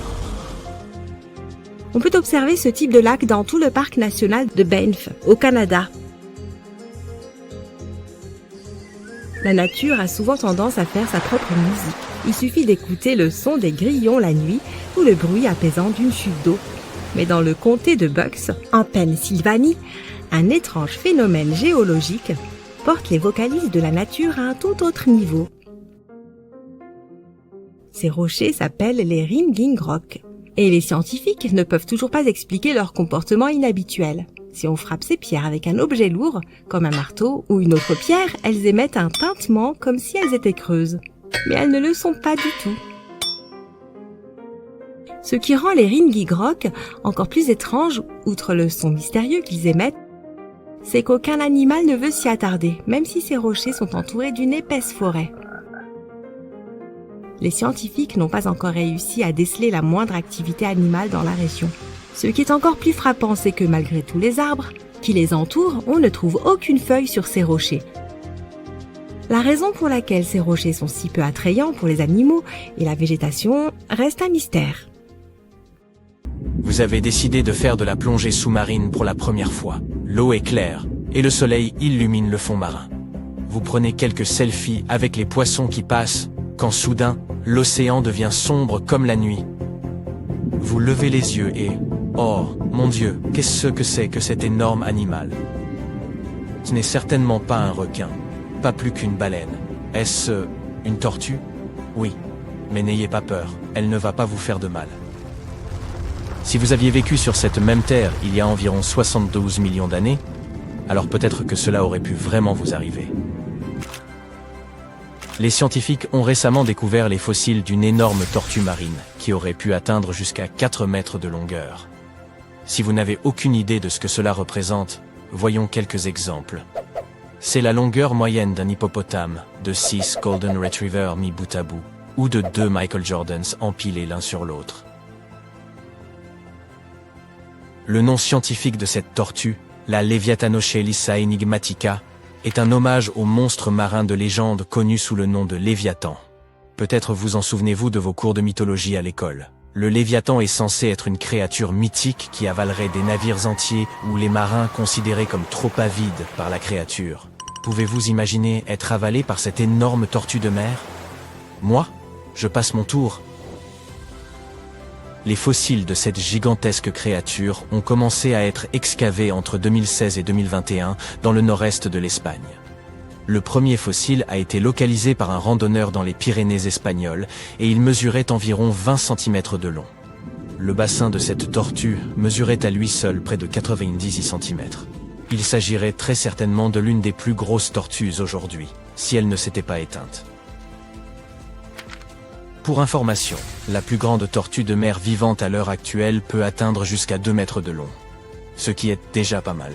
On peut observer ce type de lac dans tout le parc national de Banff, au Canada. La nature a souvent tendance à faire sa propre musique. Il suffit d'écouter le son des grillons la nuit ou le bruit apaisant d'une chute d'eau. Mais dans le comté de Bucks, en Pennsylvanie, un étrange phénomène géologique porte les vocalises de la nature à un tout autre niveau. Ces rochers s'appellent les Ringing Rocks. Et les scientifiques ne peuvent toujours pas expliquer leur comportement inhabituel. Si on frappe ces pierres avec un objet lourd, comme un marteau ou une autre pierre, elles émettent un tintement comme si elles étaient creuses. Mais elles ne le sont pas du tout. Ce qui rend les Ringing Rocks encore plus étranges, outre le son mystérieux qu'ils émettent, c'est qu'aucun animal ne veut s'y attarder, même si ces rochers sont entourés d'une épaisse forêt. Les scientifiques n'ont pas encore réussi à déceler la moindre activité animale dans la région. Ce qui est encore plus frappant, c'est que malgré tous les arbres qui les entourent, on ne trouve aucune feuille sur ces rochers. La raison pour laquelle ces rochers sont si peu attrayants pour les animaux et la végétation reste un mystère. Vous avez décidé de faire de la plongée sous-marine pour la première fois. L'eau est claire et le soleil illumine le fond marin. Vous prenez quelques selfies avec les poissons qui passent, quand soudain, l'océan devient sombre comme la nuit. Vous levez les yeux et, oh, mon Dieu, qu'est-ce que c'est que cet énorme animal? Ce n'est certainement pas un requin, pas plus qu'une baleine. Est-ce une tortue? Oui, mais n'ayez pas peur, elle ne va pas vous faire de mal. Si vous aviez vécu sur cette même terre il y a environ 72 millions d'années, alors peut-être que cela aurait pu vraiment vous arriver. Les scientifiques ont récemment découvert les fossiles d'une énorme tortue marine qui aurait pu atteindre jusqu'à 4 mètres de longueur. Si vous n'avez aucune idée de ce que cela représente, voyons quelques exemples. C'est la longueur moyenne d'un hippopotame, de 6 Golden Retrievers mis bout à bout, ou de 2 Michael Jordans empilés l'un sur l'autre. Le nom scientifique de cette tortue, la Leviathanochelissa enigmatica, est un hommage au monstre marin de légende connu sous le nom de Léviathan. Peut-être vous en souvenez-vous de vos cours de mythologie à l'école. Le Léviathan est censé être une créature mythique qui avalerait des navires entiers ou les marins considérés comme trop avides par la créature. Pouvez-vous imaginer être avalé par cette énorme tortue de mer? Moi, je passe mon tour. Les fossiles de cette gigantesque créature ont commencé à être excavés entre 2016 et 2021 dans le nord-est de l'Espagne. Le premier fossile a été localisé par un randonneur dans les Pyrénées espagnoles et il mesurait environ 20 cm de long. Le bassin de cette tortue mesurait à lui seul près de 90 cm. Il s'agirait très certainement de l'une des plus grosses tortues aujourd'hui, si elle ne s'était pas éteinte. Pour information, la plus grande tortue de mer vivante à l'heure actuelle peut atteindre jusqu'à 2 mètres de long, ce qui est déjà pas mal.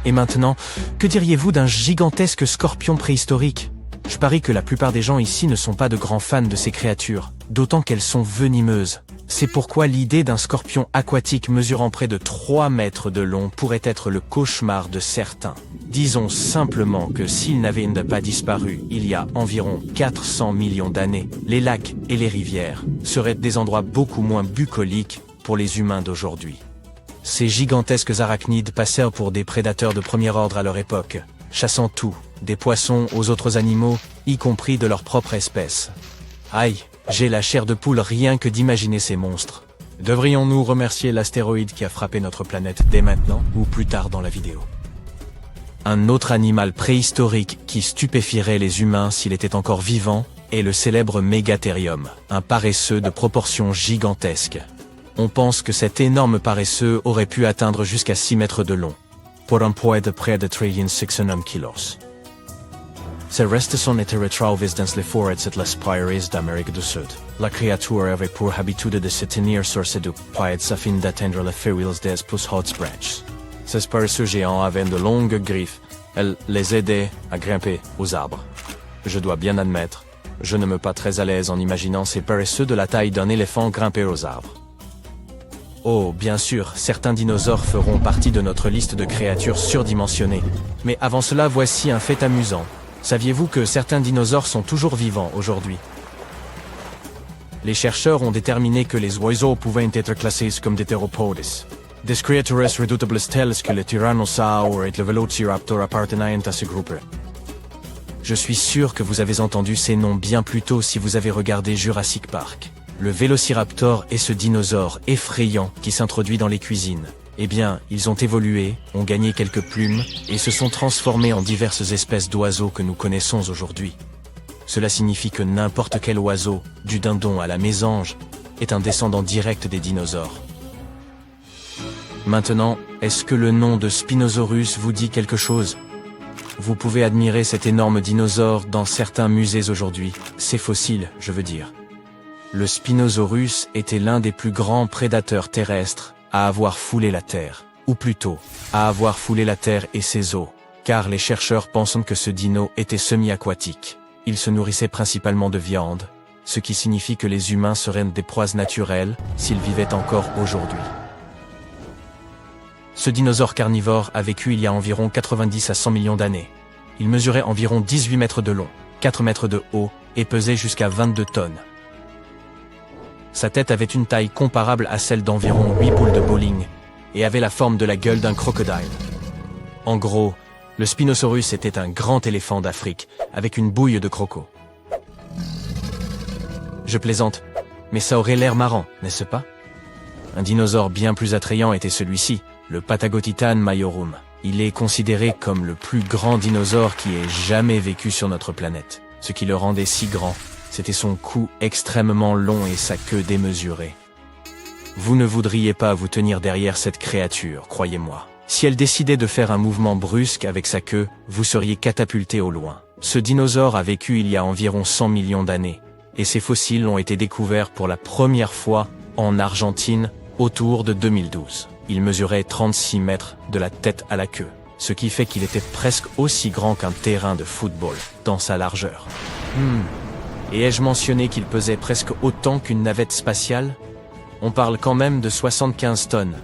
Et maintenant, que diriez-vous d'un gigantesque scorpion préhistorique? Je parie que la plupart des gens ici ne sont pas de grands fans de ces créatures, d'autant qu'elles sont venimeuses. C'est pourquoi l'idée d'un scorpion aquatique mesurant près de 3 mètres de long pourrait être le cauchemar de certains. Disons simplement que s'ils n'avaient pas disparu il y a environ 400 millions d'années, les lacs et les rivières seraient des endroits beaucoup moins bucoliques pour les humains d'aujourd'hui. Ces gigantesques arachnides passèrent pour des prédateurs de premier ordre à leur époque, chassant tout, des poissons aux autres animaux, y compris de leur propre espèce. Aïe, j'ai la chair de poule rien que d'imaginer ces monstres. Devrions-nous remercier l'astéroïde qui a frappé notre planète dès maintenant ou plus tard dans la vidéo? Un autre animal préhistorique qui stupéfierait les humains s'il était encore vivant est le célèbre Megatherium, un paresseux de proportions gigantesques. On pense que cet énorme paresseux aurait pu atteindre jusqu'à 6 mètres de long, pour un poids de près de 360 kilos. Ces restes sont été retrouvés dans les forêts de las prairies d'Amérique du Sud. La créature avait pour habitude de se tenir sur ses deux pattes afin d'atteindre les feuilles des plus hautes branches. Ces paresseux géants avaient de longues griffes. Elles les aidaient à grimper aux arbres. Je dois bien admettre, Je ne me pas très à l'aise en imaginant ces paresseux de la taille d'un éléphant grimper aux arbres. Oh, bien sûr, certains dinosaures feront partie de notre liste de créatures surdimensionnées. Mais avant cela, voici un fait amusant. Saviez-vous que certains dinosaures sont toujours vivants aujourd'hui? Les chercheurs ont déterminé que les oiseaux pouvaient être classés comme des théropodes. Des créatures redoutables telles que le tyrannosaure et le velociraptor appartenaient à ce groupe. Je suis sûr que vous avez entendu ces noms bien plus tôt si vous avez regardé Jurassic Park. Le vélociraptor est ce dinosaure effrayant qui s'introduit dans les cuisines. Eh bien, ils ont évolué, ont gagné quelques plumes et se sont transformés en diverses espèces d'oiseaux que nous connaissons aujourd'hui. Cela signifie que n'importe quel oiseau, du dindon à la mésange, est un descendant direct des dinosaures. Maintenant, est-ce que le nom de Spinosaurus vous dit quelque chose? Vous pouvez admirer cet énorme dinosaure dans certains musées aujourd'hui, ses fossiles, je veux dire. Le Spinosaurus était l'un des plus grands prédateurs terrestres à avoir foulé la Terre, ou plutôt, à avoir foulé la Terre et ses eaux, car les chercheurs pensent que ce dino était semi-aquatique. Il se nourrissait principalement de viande, ce qui signifie que les humains seraient des proies naturelles s'ils vivaient encore aujourd'hui. Ce dinosaure carnivore a vécu il y a environ 90 à 100 millions d'années. Il mesurait environ 18 mètres de long, 4 mètres de haut et pesait jusqu'à 22 tonnes. Sa tête avait une taille comparable à celle d'environ 8 boules de bowling et avait la forme de la gueule d'un crocodile. En gros, le Spinosaurus était un grand éléphant d'Afrique avec une bouille de croco. Je plaisante, mais ça aurait l'air marrant, n'est-ce pas? Un dinosaure bien plus attrayant était celui-ci, le Patagotitan majorum. Il est considéré comme le plus grand dinosaure qui ait jamais vécu sur notre planète. Ce qui le rendait si grand, c'était son cou extrêmement long et sa queue démesurée. Vous ne voudriez pas vous tenir derrière cette créature, croyez-moi. Si elle décidait de faire un mouvement brusque avec sa queue, vous seriez catapulté au loin. Ce dinosaure a vécu il y a environ 100 millions d'années, et ses fossiles ont été découverts pour la première fois en Argentine autour de 2012. Il mesurait 36 mètres de la tête à la queue, ce qui fait qu'il était presque aussi grand qu'un terrain de football dans sa largeur. Et ai-je mentionné qu'il pesait presque autant qu'une navette spatiale? On parle quand même de 75 tonnes.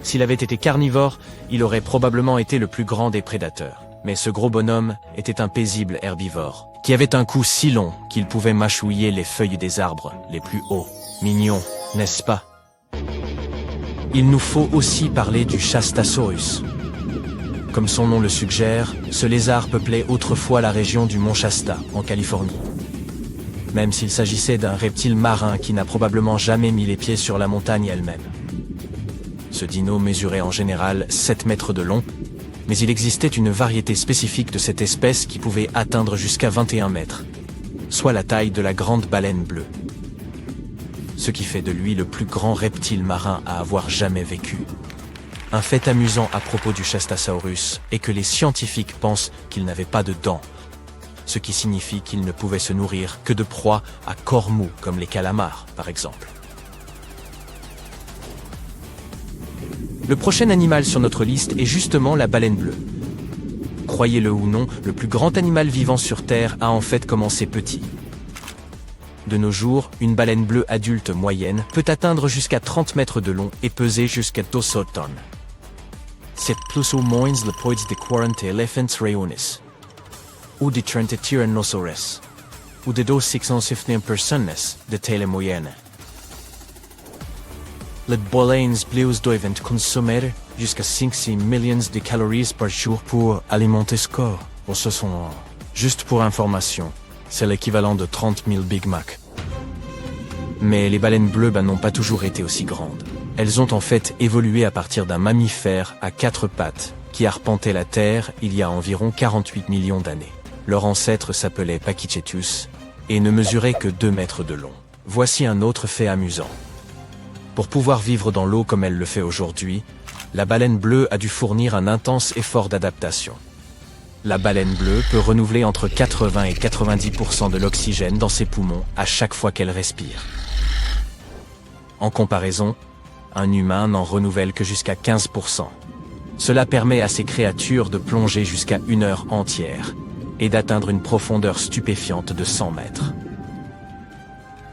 S'il avait été carnivore, il aurait probablement été le plus grand des prédateurs. Mais ce gros bonhomme était un paisible herbivore, qui avait un cou si long qu'il pouvait mâchouiller les feuilles des arbres les plus hauts. Mignon, n'est-ce pas? Il nous faut aussi parler du Shastasaurus. Comme son nom le suggère, ce lézard peuplait autrefois la région du mont Shasta, en Californie. Même s'il s'agissait d'un reptile marin qui n'a probablement jamais mis les pieds sur la montagne elle-même. Ce dino mesurait en général 7 mètres de long, mais il existait une variété spécifique de cette espèce qui pouvait atteindre jusqu'à 21 mètres, soit la taille de la grande baleine bleue. Ce qui fait de lui le plus grand reptile marin à avoir jamais vécu. Un fait amusant à propos du Shastasaurus est que les scientifiques pensent qu'il n'avait pas de dents, ce qui signifie qu'il ne pouvait se nourrir que de proies à corps mou, comme les calamars, par exemple. Le prochain animal sur notre liste est justement la baleine bleue. Croyez-le ou non, le plus grand animal vivant sur Terre a en fait commencé petit. De nos jours, une baleine bleue adulte moyenne peut atteindre jusqu'à 30 mètres de long et peser jusqu'à 200 tonnes. C'est plus ou moins le poids de 40 éléphants réunis, ou de 30 tyrannosaures, ou de 250 personnes de taille moyenne. Les baleines bleues doivent consommer jusqu'à 500 millions de calories par jour pour alimenter ce corps. Juste pour information, c'est l'équivalent de 30 000 Big Mac. Mais les baleines bleues n'ont pas toujours été aussi grandes. Elles ont en fait évolué à partir d'un mammifère à 4 pattes qui arpentait la Terre il y a environ 48 millions d'années. Leur ancêtre s'appelait Pachycetus et ne mesurait que 2 mètres de long. Voici un autre fait amusant. Pour pouvoir vivre dans l'eau comme elle le fait aujourd'hui, la baleine bleue a dû fournir un intense effort d'adaptation. La baleine bleue peut renouveler entre 80 et 90% de l'oxygène dans ses poumons à chaque fois qu'elle respire. En comparaison, un humain n'en renouvelle que jusqu'à 15%. Cela permet à ces créatures de plonger jusqu'à 1 heure entière et d'atteindre une profondeur stupéfiante de 100 mètres.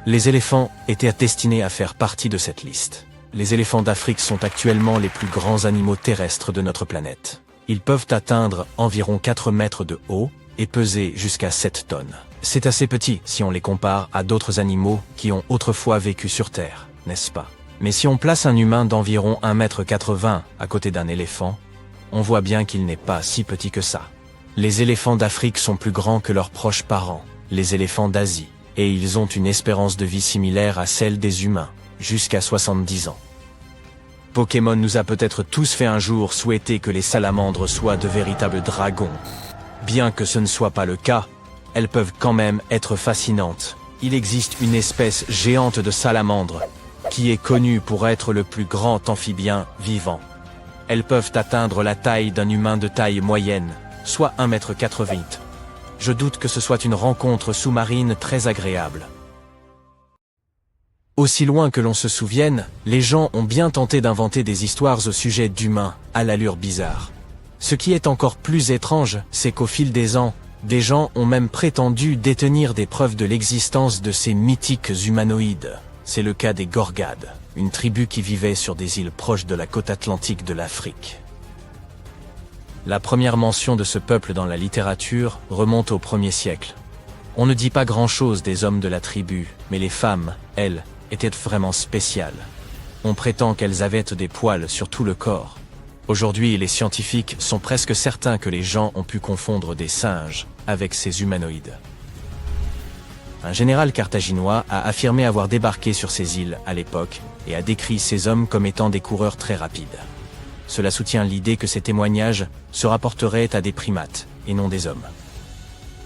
Les éléphants étaient destinés à faire partie de cette liste. Les éléphants d'Afrique sont actuellement les plus grands animaux terrestres de notre planète. Ils peuvent atteindre environ 4 mètres de haut et peser jusqu'à 7 tonnes. C'est assez petit si on les compare à d'autres animaux qui ont autrefois vécu sur Terre, n'est-ce pas? Mais si on place un humain d'environ 1,80 m à côté d'un éléphant, on voit bien qu'il n'est pas si petit que ça. Les éléphants d'Afrique sont plus grands que leurs proches parents, les éléphants d'Asie, et ils ont une espérance de vie similaire à celle des humains, jusqu'à 70 ans. Pokémon nous a peut-être tous fait un jour souhaiter que les salamandres soient de véritables dragons. Bien que ce ne soit pas le cas, elles peuvent quand même être fascinantes. Il existe une espèce géante de salamandre, qui est connue pour être le plus grand amphibien vivant. Elles peuvent atteindre la taille d'un humain de taille moyenne, soit 1,80 m. Je doute que ce soit une rencontre sous-marine très agréable. Aussi loin que l'on se souvienne, les gens ont bien tenté d'inventer des histoires au sujet d'humains, à l'allure bizarre. Ce qui est encore plus étrange, c'est qu'au fil des ans, des gens ont même prétendu détenir des preuves de l'existence de ces mythiques humanoïdes. C'est le cas des Gorgades, une tribu qui vivait sur des îles proches de la côte atlantique de l'Afrique. La première mention de ce peuple dans la littérature remonte au 1er siècle. On ne dit pas grand-chose des hommes de la tribu, mais les femmes, elles, étaient vraiment spéciales. On prétend qu'elles avaient des poils sur tout le corps. Aujourd'hui, les scientifiques sont presque certains que les gens ont pu confondre des singes avec ces humanoïdes. Un général carthaginois a affirmé avoir débarqué sur ces îles à l'époque et a décrit ces hommes comme étant des coureurs très rapides. Cela soutient l'idée que ces témoignages se rapporteraient à des primates et non des hommes.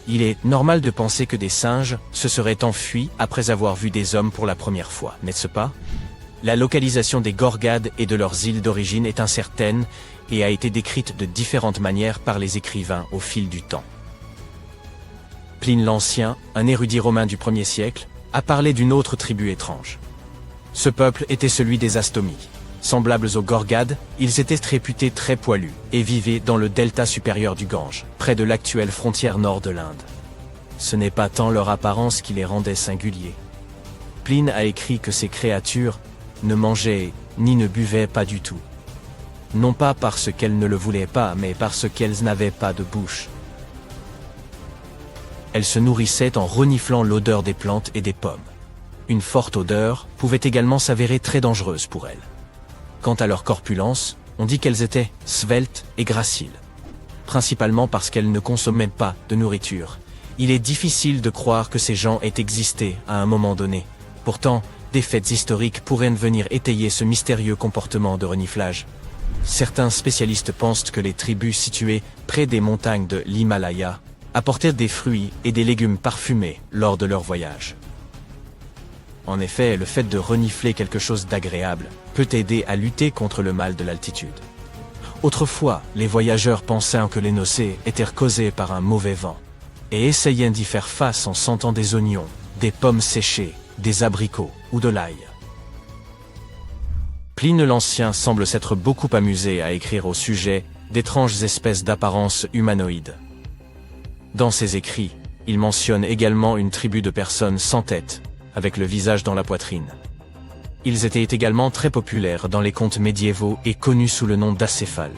Il est normal de penser que des singes se seraient enfuis après avoir vu des hommes pour la première fois, n'est-ce pas? La localisation des Gorgades et de leurs îles d'origine est incertaine et a été décrite de différentes manières par les écrivains au fil du temps. Pline l'Ancien, un érudit romain du 1er siècle, a parlé d'une autre tribu étrange. Ce peuple était celui des Astomies. Semblables aux Gorgades, ils étaient réputés très poilus et vivaient dans le delta supérieur du Gange, près de l'actuelle frontière nord de l'Inde. Ce n'est pas tant leur apparence qui les rendait singuliers. Pline a écrit que ces créatures ne mangeaient ni ne buvaient pas du tout. Non pas parce qu'elles ne le voulaient pas, mais parce qu'elles n'avaient pas de bouche. Elles se nourrissaient en reniflant l'odeur des plantes et des pommes. Une forte odeur pouvait également s'avérer très dangereuse pour elles. Quant à leur corpulence, on dit qu'elles étaient sveltes et graciles. Principalement parce qu'elles ne consommaient pas de nourriture. Il est difficile de croire que ces gens aient existé à un moment donné. Pourtant, des faits historiques pourraient venir étayer ce mystérieux comportement de reniflage. Certains spécialistes pensent que les tribus situées près des montagnes de l'Himalaya apportaient des fruits et des légumes parfumés lors de leur voyage. En effet, le fait de renifler quelque chose d'agréable peut aider à lutter contre le mal de l'altitude. Autrefois, les voyageurs pensaient que les nausées étaient causées par un mauvais vent, et essayaient d'y faire face en sentant des oignons, des pommes séchées, des abricots ou de l'ail. Pline l'Ancien semble s'être beaucoup amusé à écrire au sujet d'étranges espèces d'apparence humanoïde. Dans ses écrits, il mentionne également une tribu de personnes sans tête, avec le visage dans la poitrine. Ils étaient également très populaires dans les contes médiévaux et connus sous le nom d'acéphales.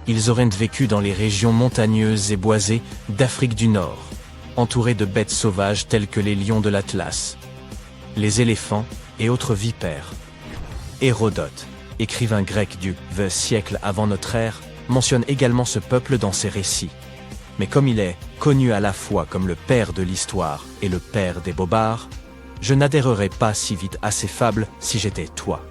Ils auraient vécu dans les régions montagneuses et boisées d'Afrique du Nord, entourés de bêtes sauvages telles que les lions de l'Atlas, les éléphants et autres vipères. Hérodote, écrivain grec du VIe siècle avant notre ère, mentionne également ce peuple dans ses récits. Mais comme il est connu à la fois comme le père de l'histoire et le père des bobards, je n'adhérerais pas si vite à ces fables si j'étais toi.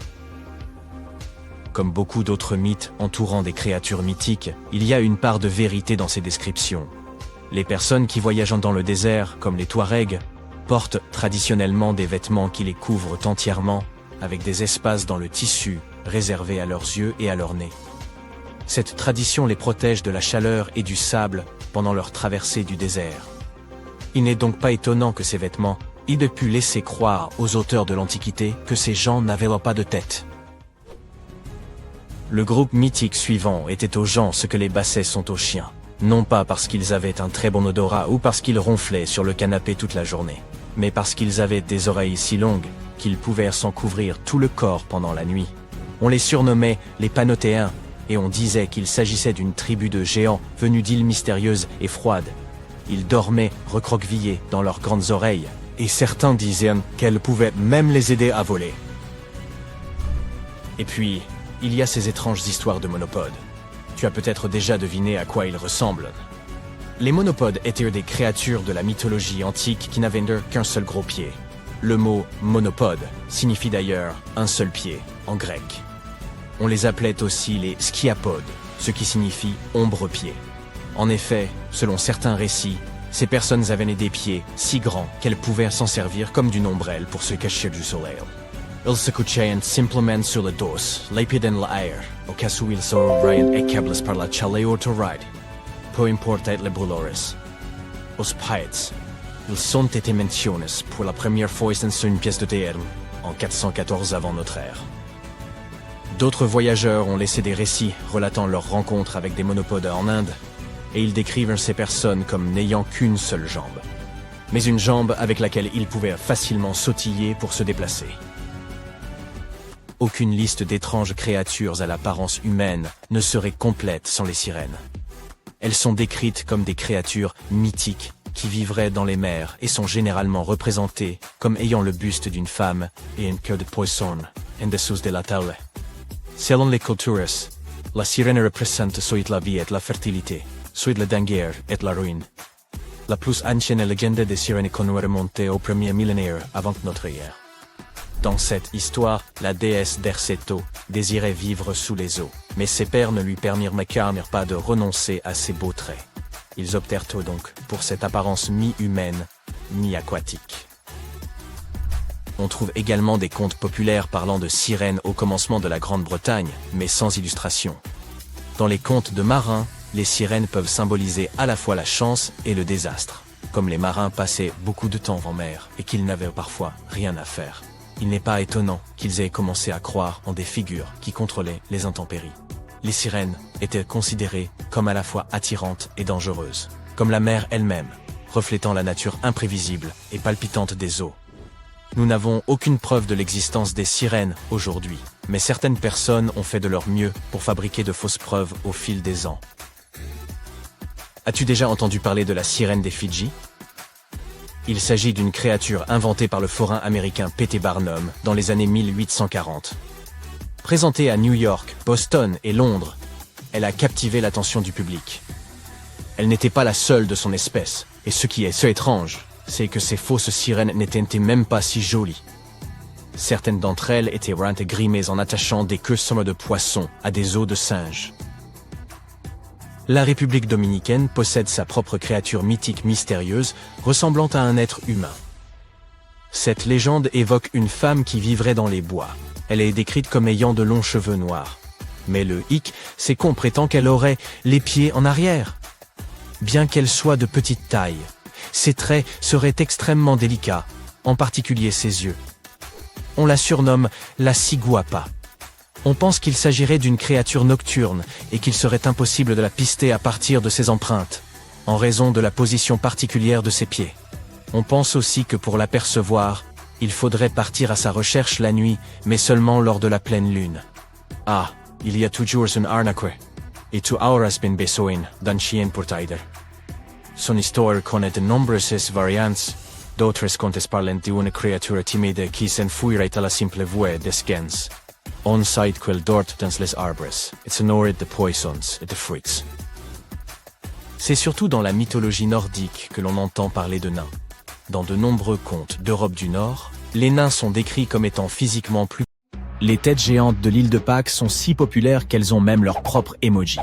Comme beaucoup d'autres mythes entourant des créatures mythiques, il y a une part de vérité dans ces descriptions. Les personnes qui voyagent dans le désert, comme les Touaregs, portent traditionnellement des vêtements qui les couvrent entièrement, avec des espaces dans le tissu réservés à leurs yeux et à leur nez. Cette tradition les protège de la chaleur et du sable pendant leur traversée du désert. Il n'est donc pas étonnant que ces vêtements aient pu laisser croire aux auteurs de l'Antiquité que ces gens n'avaient pas de tête. Le groupe mythique suivant était aux gens ce que les bassets sont aux chiens, non pas parce qu'ils avaient un très bon odorat ou parce qu'ils ronflaient sur le canapé toute la journée. mais parce qu'ils avaient des oreilles si longues qu'ils pouvaient s'en couvrir tout le corps pendant la nuit. On les surnommait les Panotéens, et on disait qu'il s'agissait d'une tribu de géants venus d'îles mystérieuses et froides. Ils dormaient recroquevillés dans leurs grandes oreilles, et certains disaient qu'elles pouvaient même les aider à voler. Et puis, il y a ces étranges histoires de monopodes. Tu as peut-être déjà deviné à quoi ils ressemblent. Les monopodes étaient des créatures de la mythologie antique qui n'avaient qu'un seul gros pied. Le mot « monopode » signifie d'ailleurs « un seul pied » en grec. On les appelait aussi les sciapodes, ce qui signifie « ombre-pied ». En effet, selon certains récits, ces personnes avaient des pieds si grands qu'elles pouvaient s'en servir comme d'une ombrelle pour se cacher du soleil. Ils se couchaient simplement sur le dos, les pieds dans l'air, au cas où ils seraient accablés par la chaleur torride. Peu importe les brûlures. Os Pirates, ils ont été mentionnés pour la première fois sur une pièce de théâtre en 414 avant notre ère. D'autres voyageurs ont laissé des récits relatant leur rencontre avec des monopodes en Inde, et ils décrivent ces personnes comme n'ayant qu'une seule jambe, mais une jambe avec laquelle ils pouvaient facilement sautiller pour se déplacer. Aucune liste d'étranges créatures à l'apparence humaine ne serait complète sans les sirènes. Elles sont décrites comme des créatures mythiques qui vivraient dans les mers et sont généralement représentées comme ayant le buste d'une femme et une queue de poisson en dessous de la table. Selon les cultures, la sirène représente soit la vie et la fertilité, soit la danger et la ruine. La plus ancienne légende des sirènes connue remonte au premier millénaire avant notre ère. Dans cette histoire, la déesse Derceto désirait vivre sous les eaux, mais ses pères ne lui permirent pas de renoncer à ses beaux traits. Ils optèrent donc pour cette apparence mi-humaine, mi-aquatique. On trouve également des contes populaires parlant de sirènes au commencement de la Grande-Bretagne, mais sans illustration. Dans les contes de marins, les sirènes peuvent symboliser à la fois la chance et le désastre. Comme les marins passaient beaucoup de temps en mer et qu'ils n'avaient parfois rien à faire, il n'est pas étonnant qu'ils aient commencé à croire en des figures qui contrôlaient les intempéries. Les sirènes étaient considérées comme à la fois attirantes et dangereuses, comme la mer elle-même, reflétant la nature imprévisible et palpitante des eaux. Nous n'avons aucune preuve de l'existence des sirènes aujourd'hui, mais certaines personnes ont fait de leur mieux pour fabriquer de fausses preuves au fil des ans. As-tu déjà entendu parler de la sirène des Fidji ? Il s'agit d'une créature inventée par le forain américain P.T. Barnum dans les années 1840. Présentée à New York, Boston et Londres, elle a captivé l'attention du public. Elle n'était pas la seule de son espèce, et ce qui est si étrange, c'est que ces fausses sirènes n'étaient même pas si jolies. Certaines d'entre elles étaient grimées en attachant des queues de poissons à des os de singes. La République dominicaine possède sa propre créature mythique mystérieuse ressemblant à un être humain. Cette légende évoque une femme qui vivrait dans les bois. Elle est décrite comme ayant de longs cheveux noirs. Mais le hic, c'est qu'on prétend qu'elle aurait les pieds en arrière. Bien qu'elle soit de petite taille, ses traits seraient extrêmement délicats, en particulier ses yeux. On la surnomme la ciguapa. On pense qu'il s'agirait d'une créature nocturne et qu'il serait impossible de la pister à partir de ses empreintes, en raison de la position particulière de ses pieds. On pense aussi que pour l'apercevoir, il faudrait partir à sa recherche la nuit, mais seulement lors de la pleine lune. Ah, il y a toujours un arnaque, et tout auras been besoin d'un chien pour t'aider. Son histoire connaît de nombreuses variantes. D'autres contes parlent d'une créature timide qui s'enfuirait à la simple voix des gens. On sait qu'elle dort dans les arbres, et se nourrit de poissons et de fruits. C'est surtout dans la mythologie nordique que l'on entend parler de nains. Dans de nombreux contes d'Europe du Nord, les nains sont décrits comme étant physiquement plus... Les têtes géantes de l'île de Pâques sont si populaires qu'elles ont même leur propre emoji.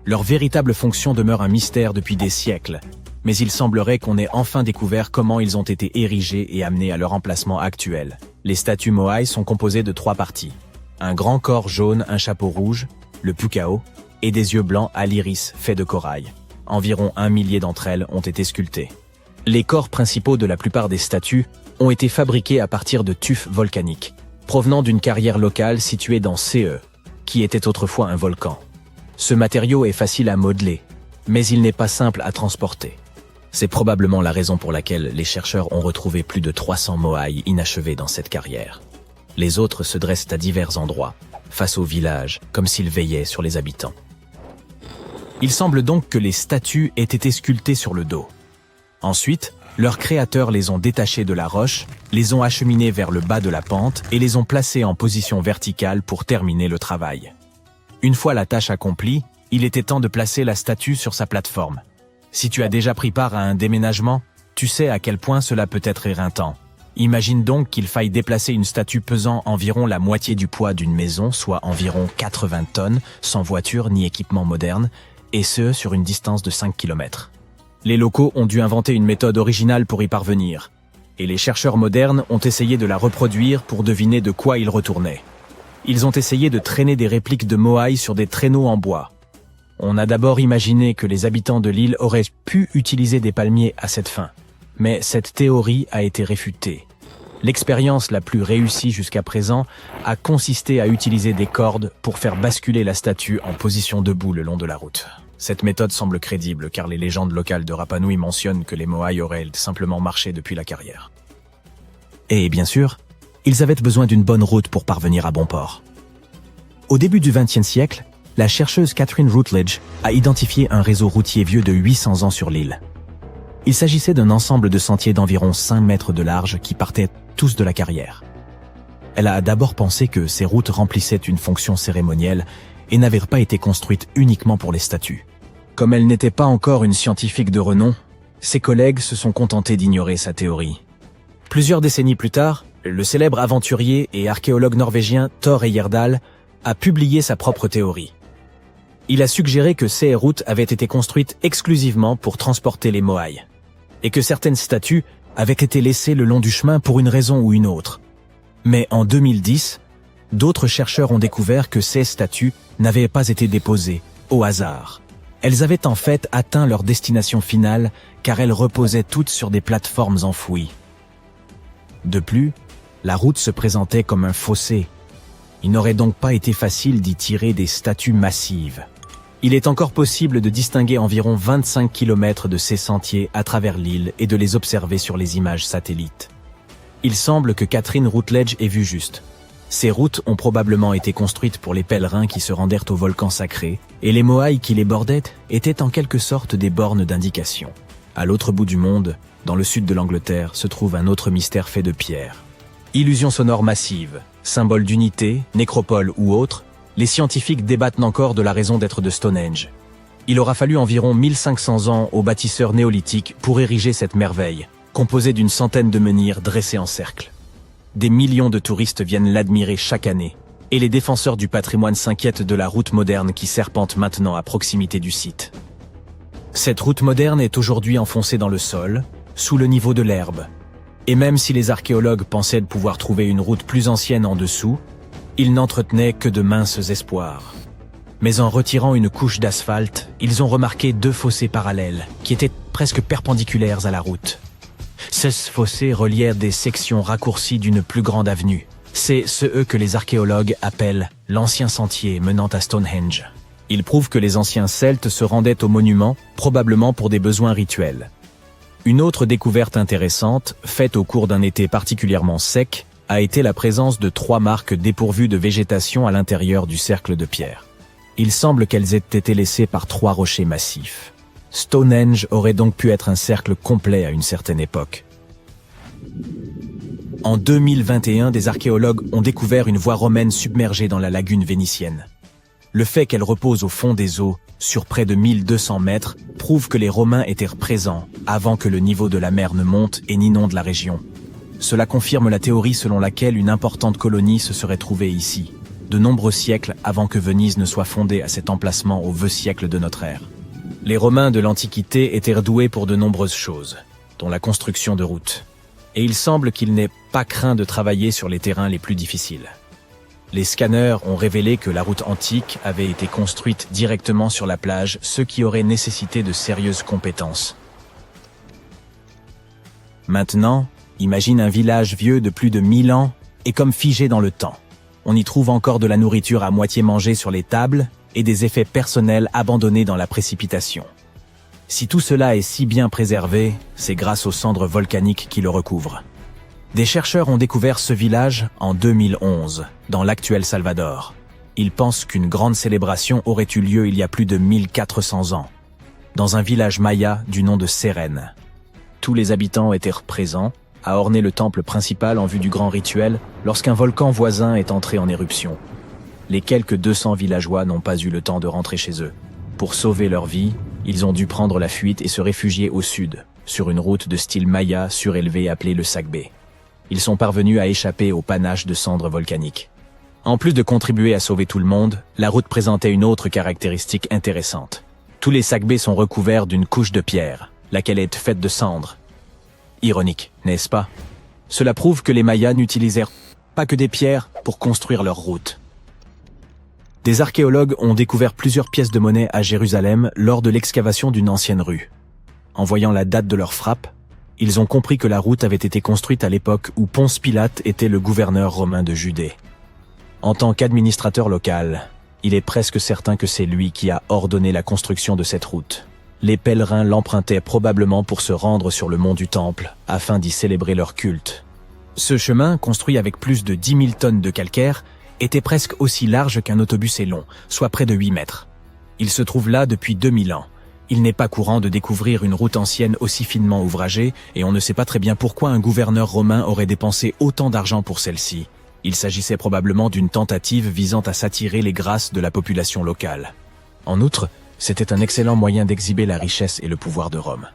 Leur véritable fonction demeure un mystère depuis des siècles, mais il semblerait qu'on ait enfin découvert comment ils ont été érigés et amenés à leur emplacement actuel. Les statues Moai sont composées de 3 parties. Un grand corps jaune, un chapeau rouge, le pukao, et des yeux blancs à l'iris faits de corail. Environ 1 millier d'entre elles ont été sculptées. Les corps principaux de la plupart des statues ont été fabriqués à partir de tufs volcaniques, provenant d'une carrière locale située dans CE, qui était autrefois un volcan. Ce matériau est facile à modeler, mais il n'est pas simple à transporter. C'est probablement la raison pour laquelle les chercheurs ont retrouvé plus de 300 moaïs inachevés dans cette carrière. Les autres se dressent à divers endroits, face au village, comme s'ils veillaient sur les habitants. Il semble donc que les statues aient été sculptées sur le dos. Ensuite, leurs créateurs les ont détachées de la roche, les ont acheminées vers le bas de la pente et les ont placées en position verticale pour terminer le travail. Une fois la tâche accomplie, il était temps de placer la statue sur sa plateforme. Si tu as déjà pris part à un déménagement, tu sais à quel point cela peut être éreintant. Imagine donc qu'il faille déplacer une statue pesant environ la moitié du poids d'une maison, soit environ 80 tonnes, sans voiture ni équipement moderne, et ce, sur une distance de 5 km. Les locaux ont dû inventer une méthode originale pour y parvenir, et les chercheurs modernes ont essayé de la reproduire pour deviner de quoi il retournait. Ils ont essayé de traîner des répliques de moaïs sur des traîneaux en bois. On a d'abord imaginé que les habitants de l'île auraient pu utiliser des palmiers à cette fin, mais cette théorie a été réfutée. L'expérience la plus réussie jusqu'à présent a consisté à utiliser des cordes pour faire basculer la statue en position debout le long de la route. Cette méthode semble crédible car les légendes locales de Rapa Nui mentionnent que les moaïs auraient simplement marché depuis la carrière. Et bien sûr, ils avaient besoin d'une bonne route pour parvenir à bon port. Au début du XXe siècle, la chercheuse Catherine Routledge a identifié un réseau routier vieux de 800 ans sur l'île. Il s'agissait d'un ensemble de sentiers d'environ 5 mètres de large qui partaient tous de la carrière. Elle a d'abord pensé que ces routes remplissaient une fonction cérémonielle et n'avaient pas été construites uniquement pour les statues. Comme elle n'était pas encore une scientifique de renom, ses collègues se sont contentés d'ignorer sa théorie. Plusieurs décennies plus tard, le célèbre aventurier et archéologue norvégien Thor Heyerdahl a publié sa propre théorie. Il a suggéré que ces routes avaient été construites exclusivement pour transporter les moaïs, et que certaines statues avaient été laissées le long du chemin pour une raison ou une autre. Mais en 2010, d'autres chercheurs ont découvert que ces statues n'avaient pas été déposées au hasard. Elles avaient en fait atteint leur destination finale car elles reposaient toutes sur des plateformes enfouies. De plus, la route se présentait comme un fossé. Il n'aurait donc pas été facile d'y tirer des statues massives. Il est encore possible de distinguer environ 25 km de ces sentiers à travers l'île et de les observer sur les images satellites. Il semble que Catherine Routledge ait vu juste. Ces routes ont probablement été construites pour les pèlerins qui se rendèrent au volcan sacré, et les moaïs qui les bordaient étaient en quelque sorte des bornes d'indication. À l'autre bout du monde, dans le sud de l'Angleterre, se trouve un autre mystère fait de pierre. Illusion sonore massive, symbole d'unité, nécropole ou autre, les scientifiques débattent encore de la raison d'être de Stonehenge. Il aura fallu environ 1500 ans aux bâtisseurs néolithiques pour ériger cette merveille, composée d'une centaine de menhirs dressés en cercle. Des millions de touristes viennent l'admirer chaque année, et les défenseurs du patrimoine s'inquiètent de la route moderne qui serpente maintenant à proximité du site. Cette route moderne est aujourd'hui enfoncée dans le sol, sous le niveau de l'herbe. Et même si les archéologues pensaient pouvoir trouver une route plus ancienne en dessous, ils n'entretenaient que de minces espoirs. Mais en retirant une couche d'asphalte, ils ont remarqué 2 fossés parallèles, qui étaient presque perpendiculaires à la route. Ces fossés relièrent des sections raccourcies d'une plus grande avenue. C'est ce que les archéologues appellent l'ancien sentier menant à Stonehenge. Ils prouvent que les anciens Celtes se rendaient au monument, probablement pour des besoins rituels. Une autre découverte intéressante, faite au cours d'un été particulièrement sec, a été la présence de 3 marques dépourvues de végétation à l'intérieur du cercle de pierre. Il semble qu'elles aient été laissées par 3 rochers massifs. Stonehenge aurait donc pu être un cercle complet à une certaine époque. En 2021, des archéologues ont découvert une voie romaine submergée dans la lagune vénitienne. Le fait qu'elle repose au fond des eaux, sur près de 1200 mètres, prouve que les Romains étaient présents avant que le niveau de la mer ne monte et n'inonde la région. Cela confirme la théorie selon laquelle une importante colonie se serait trouvée ici, de nombreux siècles avant que Venise ne soit fondée à cet emplacement au vieux siècle de notre ère. Les Romains de l'Antiquité étaient doués pour de nombreuses choses, dont la construction de routes. Et il semble qu'ils n'aient pas craint de travailler sur les terrains les plus difficiles. Les scanners ont révélé que la route antique avait été construite directement sur la plage, ce qui aurait nécessité de sérieuses compétences. Maintenant, imagine un village vieux de plus de 1000 ans et comme figé dans le temps. On y trouve encore de la nourriture à moitié mangée sur les tables et des effets personnels abandonnés dans la précipitation. Si tout cela est si bien préservé, c'est grâce aux cendres volcaniques qui le recouvrent. Des chercheurs ont découvert ce village en 2011, dans l'actuel Salvador. Ils pensent qu'une grande célébration aurait eu lieu il y a plus de 1400 ans, dans un village maya du nom de Sérène. Tous les habitants étaient présents, à orner le temple principal en vue du grand rituel lorsqu'un volcan voisin est entré en éruption. Les quelques 200 villageois n'ont pas eu le temps de rentrer chez eux. Pour sauver leur vie, ils ont dû prendre la fuite et se réfugier au sud, sur une route de style maya surélevée appelée le Sagbé. Ils sont parvenus à échapper au panache de cendres volcaniques. En plus de contribuer à sauver tout le monde, la route présentait une autre caractéristique intéressante. Tous les Sagbés sont recouverts d'une couche de pierre, laquelle est faite de cendres. Ironique, n'est-ce pas? Cela prouve que les Mayas n'utilisèrent pas que des pierres pour construire leur route. Des archéologues ont découvert plusieurs pièces de monnaie à Jérusalem lors de l'excavation d'une ancienne rue. En voyant la date de leur frappe, ils ont compris que la route avait été construite à l'époque où Ponce Pilate était le gouverneur romain de Judée. En tant qu'administrateur local, il est presque certain que c'est lui qui a ordonné la construction de cette route. Les pèlerins l'empruntaient probablement pour se rendre sur le mont du Temple, afin d'y célébrer leur culte. Ce chemin, construit avec plus de 10 000 tonnes de calcaire, était presque aussi large qu'un autobus est long, soit près de 8 mètres. Il se trouve là depuis 2000 ans. Il n'est pas courant de découvrir une route ancienne aussi finement ouvragée, et on ne sait pas très bien pourquoi un gouverneur romain aurait dépensé autant d'argent pour celle-ci. Il s'agissait probablement d'une tentative visant à s'attirer les grâces de la population locale. En outre, c'était un excellent moyen d'exhiber la richesse et le pouvoir de Rome.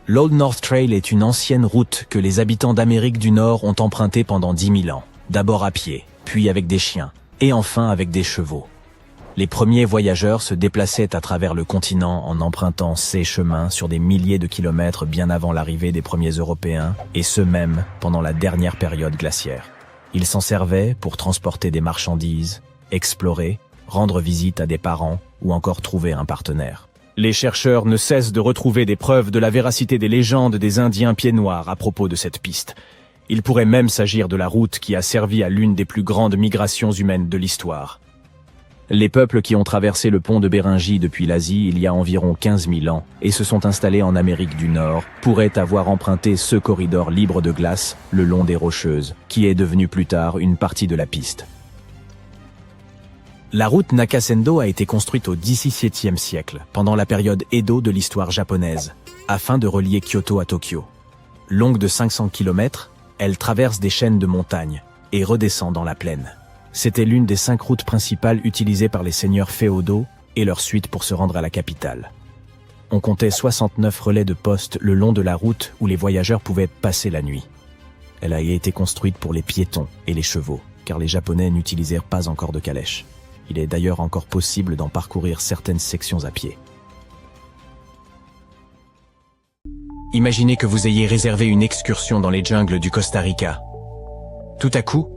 L'Old North Trail est une ancienne route que les habitants d'Amérique du Nord ont empruntée pendant 10 000 ans, d'abord à pied, puis avec des chiens, et enfin avec des chevaux. Les premiers voyageurs se déplaçaient à travers le continent en empruntant ces chemins sur des milliers de kilomètres bien avant l'arrivée des premiers Européens, et ce même pendant la dernière période glaciaire. Ils s'en servaient pour transporter des marchandises, explorer, rendre visite à des parents ou encore trouver un partenaire. Les chercheurs ne cessent de retrouver des preuves de la véracité des légendes des Indiens pieds noirs à propos de cette piste. Il pourrait même s'agir de la route qui a servi à l'une des plus grandes migrations humaines de l'histoire. Les peuples qui ont traversé le pont de Béringie depuis l'Asie il y a environ 15 000 ans et se sont installés en Amérique du Nord pourraient avoir emprunté ce corridor libre de glace le long des Rocheuses, qui est devenu plus tard une partie de la piste. La route Nakasendo a été construite au XVIIe siècle, pendant la période Edo de l'histoire japonaise, afin de relier Kyoto à Tokyo. Longue de 500 km, elle traverse des chaînes de montagnes et redescend dans la plaine. C'était l'une des 5 routes principales utilisées par les seigneurs féodaux et leur suite pour se rendre à la capitale. On comptait 69 relais de poste le long de la route où les voyageurs pouvaient passer la nuit. Elle a été construite pour les piétons et les chevaux, car les Japonais n'utilisèrent pas encore de calèches. Il est d'ailleurs encore possible d'en parcourir certaines sections à pied. Imaginez que vous ayez réservé une excursion dans les jungles du Costa Rica. Tout à coup,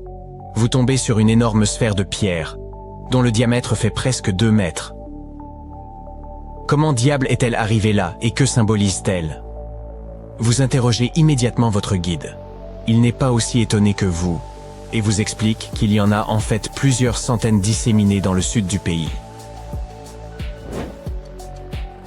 vous tombez sur une énorme sphère de pierre, dont le diamètre fait presque 2 mètres. Comment diable est-elle arrivée là et que symbolise-t-elle? Vous interrogez immédiatement votre guide. Il n'est pas aussi étonné que vous, et vous explique qu'il y en a en fait plusieurs centaines disséminées dans le sud du pays.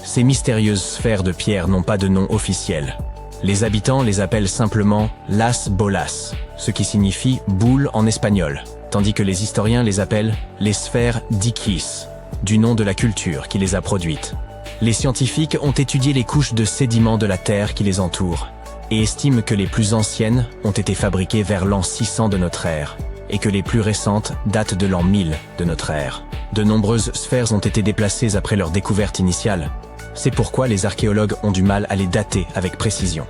Ces mystérieuses sphères de pierre n'ont pas de nom officiel. Les habitants les appellent simplement Las Bolas, ce qui signifie boule en espagnol, tandis que les historiens les appellent les sphères d'Iquis, du nom de la culture qui les a produites. Les scientifiques ont étudié les couches de sédiments de la Terre qui les entourent et estiment que les plus anciennes ont été fabriquées vers l'an 600 de notre ère et que les plus récentes datent de l'an 1000 de notre ère. De nombreuses sphères ont été déplacées après leur découverte initiale. C'est pourquoi les archéologues ont du mal à les dater avec précision.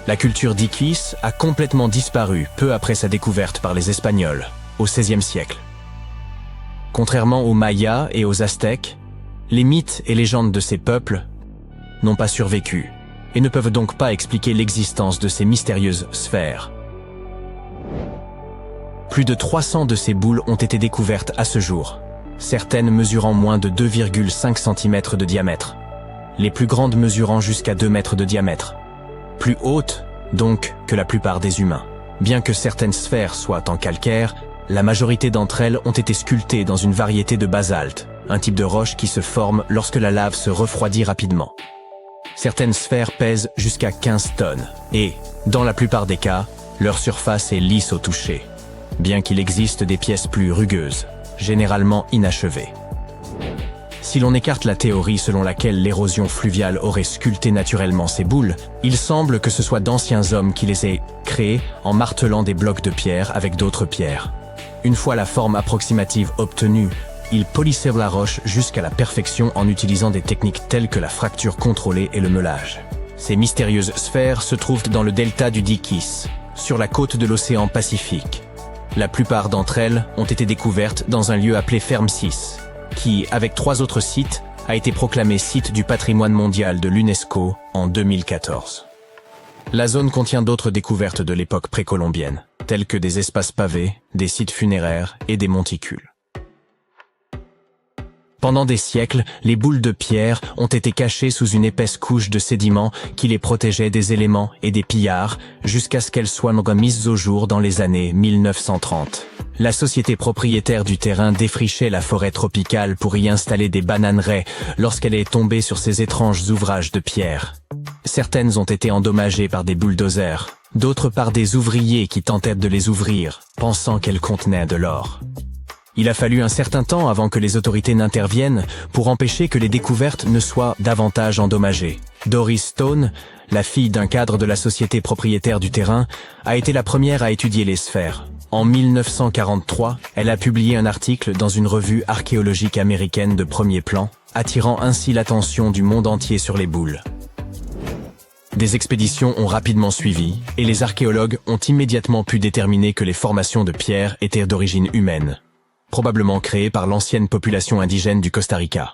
La culture d'Iquis a complètement disparu peu après sa découverte par les Espagnols, au XVIe siècle. Contrairement aux Mayas et aux Aztèques, les mythes et légendes de ces peuples n'ont pas survécu et ne peuvent donc pas expliquer l'existence de ces mystérieuses sphères. Plus de 300 de ces boules ont été découvertes à ce jour, certaines mesurant moins de 2,5 cm de diamètre, les plus grandes mesurant jusqu'à 2 mètres de diamètre, plus hautes donc que la plupart des humains. Bien que certaines sphères soient en calcaire, la majorité d'entre elles ont été sculptées dans une variété de basalte, un type de roche qui se forme lorsque la lave se refroidit rapidement. Certaines sphères pèsent jusqu'à 15 tonnes et, dans la plupart des cas, leur surface est lisse au toucher, bien qu'il existe des pièces plus rugueuses, généralement inachevées. Si l'on écarte la théorie selon laquelle l'érosion fluviale aurait sculpté naturellement ces boules, il semble que ce soit d'anciens hommes qui les aient créées en martelant des blocs de pierre avec d'autres pierres. Une fois la forme approximative obtenue, ils polissaient la roche jusqu'à la perfection en utilisant des techniques telles que la fracture contrôlée et le meulage. Ces mystérieuses sphères se trouvent dans le delta du Dikis, sur la côte de l'océan Pacifique. La plupart d'entre elles ont été découvertes dans un lieu appelé Ferme 6, qui, avec 3 autres sites, a été proclamé site du patrimoine mondial de l'UNESCO en 2014. La zone contient d'autres découvertes de l'époque précolombienne, telles que des espaces pavés, des sites funéraires et des monticules. Pendant des siècles, les boules de pierre ont été cachées sous une épaisse couche de sédiments qui les protégeait des éléments et des pillards jusqu'à ce qu'elles soient remises au jour dans les années 1930. La société propriétaire du terrain défrichait la forêt tropicale pour y installer des bananeraies lorsqu'elle est tombée sur ces étranges ouvrages de pierre. Certaines ont été endommagées par des bulldozers, d'autres par des ouvriers qui tentèrent de les ouvrir, pensant qu'elles contenaient de l'or. Il a fallu un certain temps avant que les autorités n'interviennent pour empêcher que les découvertes ne soient davantage endommagées. Doris Stone, la fille d'un cadre de la société propriétaire du terrain, a été la première à étudier les sphères. En 1943, elle a publié un article dans une revue archéologique américaine de premier plan, attirant ainsi l'attention du monde entier sur les boules. Des expéditions ont rapidement suivi, et les archéologues ont immédiatement pu déterminer que les formations de pierre étaient d'origine humaine, probablement créées par l'ancienne population indigène du Costa Rica.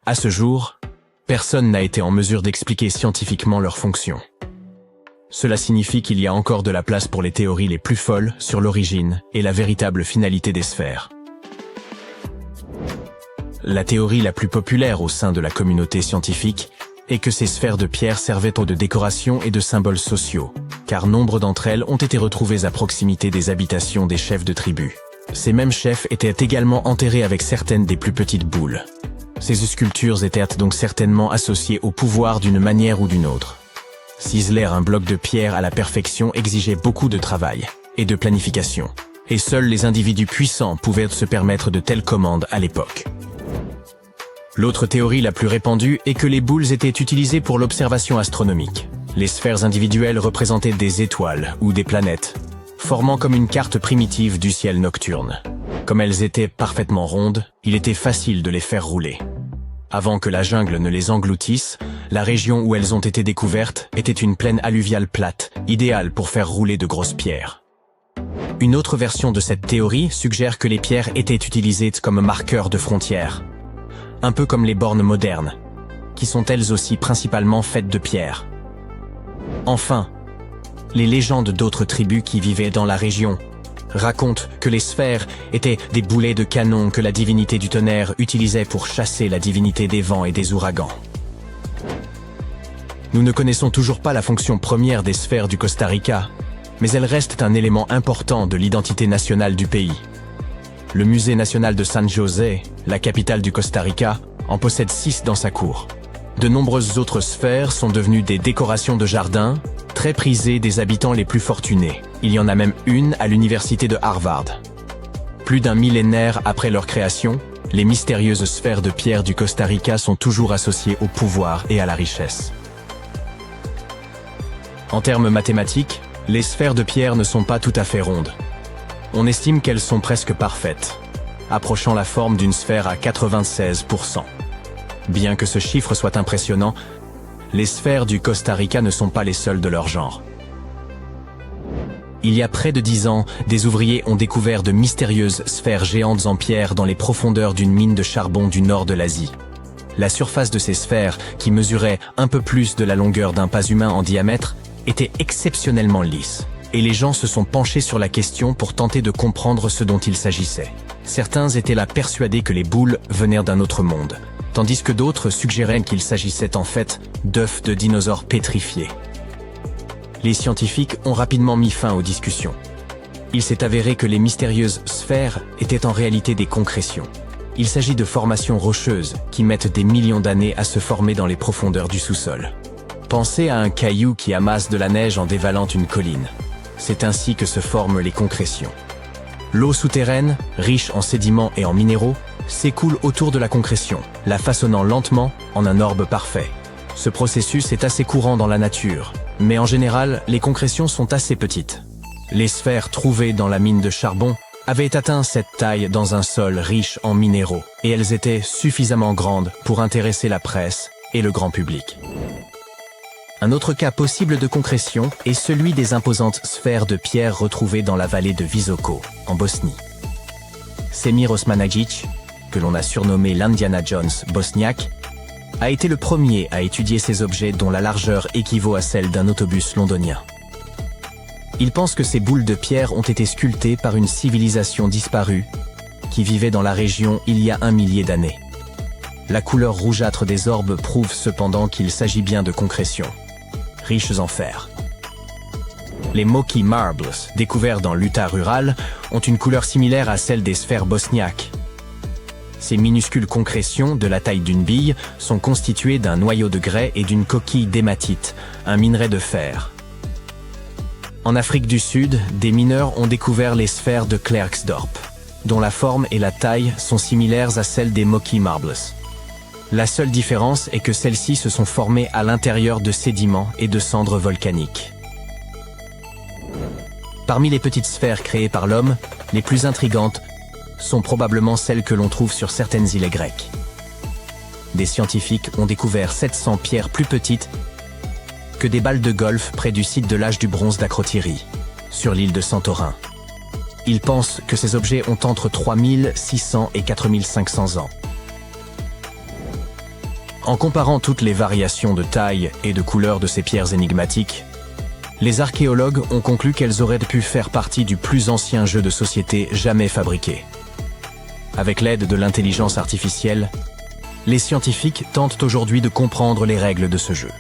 À ce jour, personne n'a été en mesure d'expliquer scientifiquement leur fonction. Cela signifie qu'il y a encore de la place pour les théories les plus folles sur l'origine et la véritable finalité des sphères. La théorie la plus populaire au sein de la communauté scientifique est que ces sphères de pierre servaient de décoration et de symboles sociaux, car nombre d'entre elles ont été retrouvées à proximité des habitations des chefs de tribu. Ces mêmes chefs étaient également enterrés avec certaines des plus petites boules. Ces sculptures étaient donc certainement associées au pouvoir d'une manière ou d'une autre. Ciseler un bloc de pierre à la perfection exigeait beaucoup de travail et de planification, et seuls les individus puissants pouvaient se permettre de telles commandes à l'époque. L'autre théorie la plus répandue est que les boules étaient utilisées pour l'observation astronomique. Les sphères individuelles représentaient des étoiles ou des planètes, formant comme une carte primitive du ciel nocturne. Comme elles étaient parfaitement rondes, il était facile de les faire rouler. Avant que la jungle ne les engloutisse, la région où elles ont été découvertes était une plaine alluviale plate, idéale pour faire rouler de grosses pierres. Une autre version de cette théorie suggère que les pierres étaient utilisées comme marqueurs de frontières, un peu comme les bornes modernes, qui sont elles aussi principalement faites de pierre. Enfin, les légendes d'autres tribus qui vivaient dans la région racontent que les sphères étaient des boulets de canon que la divinité du tonnerre utilisait pour chasser la divinité des vents et des ouragans. Nous ne connaissons toujours pas la fonction première des sphères du Costa Rica, mais elles restent un élément important de l'identité nationale du pays. Le musée national de San José, la capitale du Costa Rica, en possède 6 dans sa cour. De nombreuses autres sphères sont devenues des décorations de jardin, très prisées des habitants les plus fortunés. Il y en a même une à l'université de Harvard. Plus d'un millénaire après leur création, les mystérieuses sphères de pierre du Costa Rica sont toujours associées au pouvoir et à la richesse. En termes mathématiques, les sphères de pierre ne sont pas tout à fait rondes. On estime qu'elles sont presque parfaites, approchant la forme d'une sphère à 96%. Bien que ce chiffre soit impressionnant, les sphères du Costa Rica ne sont pas les seules de leur genre. Il y a près de 10 ans, des ouvriers ont découvert de mystérieuses sphères géantes en pierre dans les profondeurs d'une mine de charbon du nord de l'Asie. La surface de ces sphères, qui mesurait un peu plus de la longueur d'un pas humain en diamètre, était exceptionnellement lisse, et les gens se sont penchés sur la question pour tenter de comprendre ce dont il s'agissait. Certains étaient là persuadés que les boules venaient d'un autre monde, tandis que d'autres suggéraient qu'il s'agissait en fait d'œufs de dinosaures pétrifiés. Les scientifiques ont rapidement mis fin aux discussions. Il s'est avéré que les mystérieuses sphères étaient en réalité des concrétions. Il s'agit de formations rocheuses qui mettent des millions d'années à se former dans les profondeurs du sous-sol. Pensez à un caillou qui amasse de la neige en dévalant une colline. C'est ainsi que se forment les concrétions. L'eau souterraine, riche en sédiments et en minéraux, s'écoule autour de la concrétion, la façonnant lentement en un orbe parfait. Ce processus est assez courant dans la nature, mais en général, les concrétions sont assez petites. Les sphères trouvées dans la mine de charbon avaient atteint cette taille dans un sol riche en minéraux, et elles étaient suffisamment grandes pour intéresser la presse et le grand public. Un autre cas possible de concrétion est celui des imposantes sphères de pierre retrouvées dans la vallée de Visoko, en Bosnie. Semir Osmanagić, que l'on a surnommé l'Indiana Jones bosniaque, a été le premier à étudier ces objets dont la largeur équivaut à celle d'un autobus londonien. Il pense que ces boules de pierre ont été sculptées par une civilisation disparue qui vivait dans la région il y a 1 millier d'années. La couleur rougeâtre des orbes prouve cependant qu'il s'agit bien de concrétions, riches en fer. Les Moki Marbles, découverts dans l'Utah rural, ont une couleur similaire à celle des sphères bosniaques. Ces minuscules concrétions, de la taille d'une bille, sont constituées d'un noyau de grès et d'une coquille d'hématite, un minerai de fer. En Afrique du Sud, des mineurs ont découvert les sphères de Klerksdorp, dont la forme et la taille sont similaires à celles des Moki Marbles. La seule différence est que celles-ci se sont formées à l'intérieur de sédiments et de cendres volcaniques. Parmi les petites sphères créées par l'homme, les plus intrigantes sont probablement celles que l'on trouve sur certaines îles grecques. Des scientifiques ont découvert 700 pierres plus petites que des balles de golf près du site de l'âge du bronze d'Akrotiri, sur l'île de Santorin. Ils pensent que ces objets ont entre 3600 et 4500 ans. En comparant toutes les variations de taille et de couleur de ces pierres énigmatiques, les archéologues ont conclu qu'elles auraient pu faire partie du plus ancien jeu de société jamais fabriqué. Avec l'aide de l'intelligence artificielle, les scientifiques tentent aujourd'hui de comprendre les règles de ce jeu.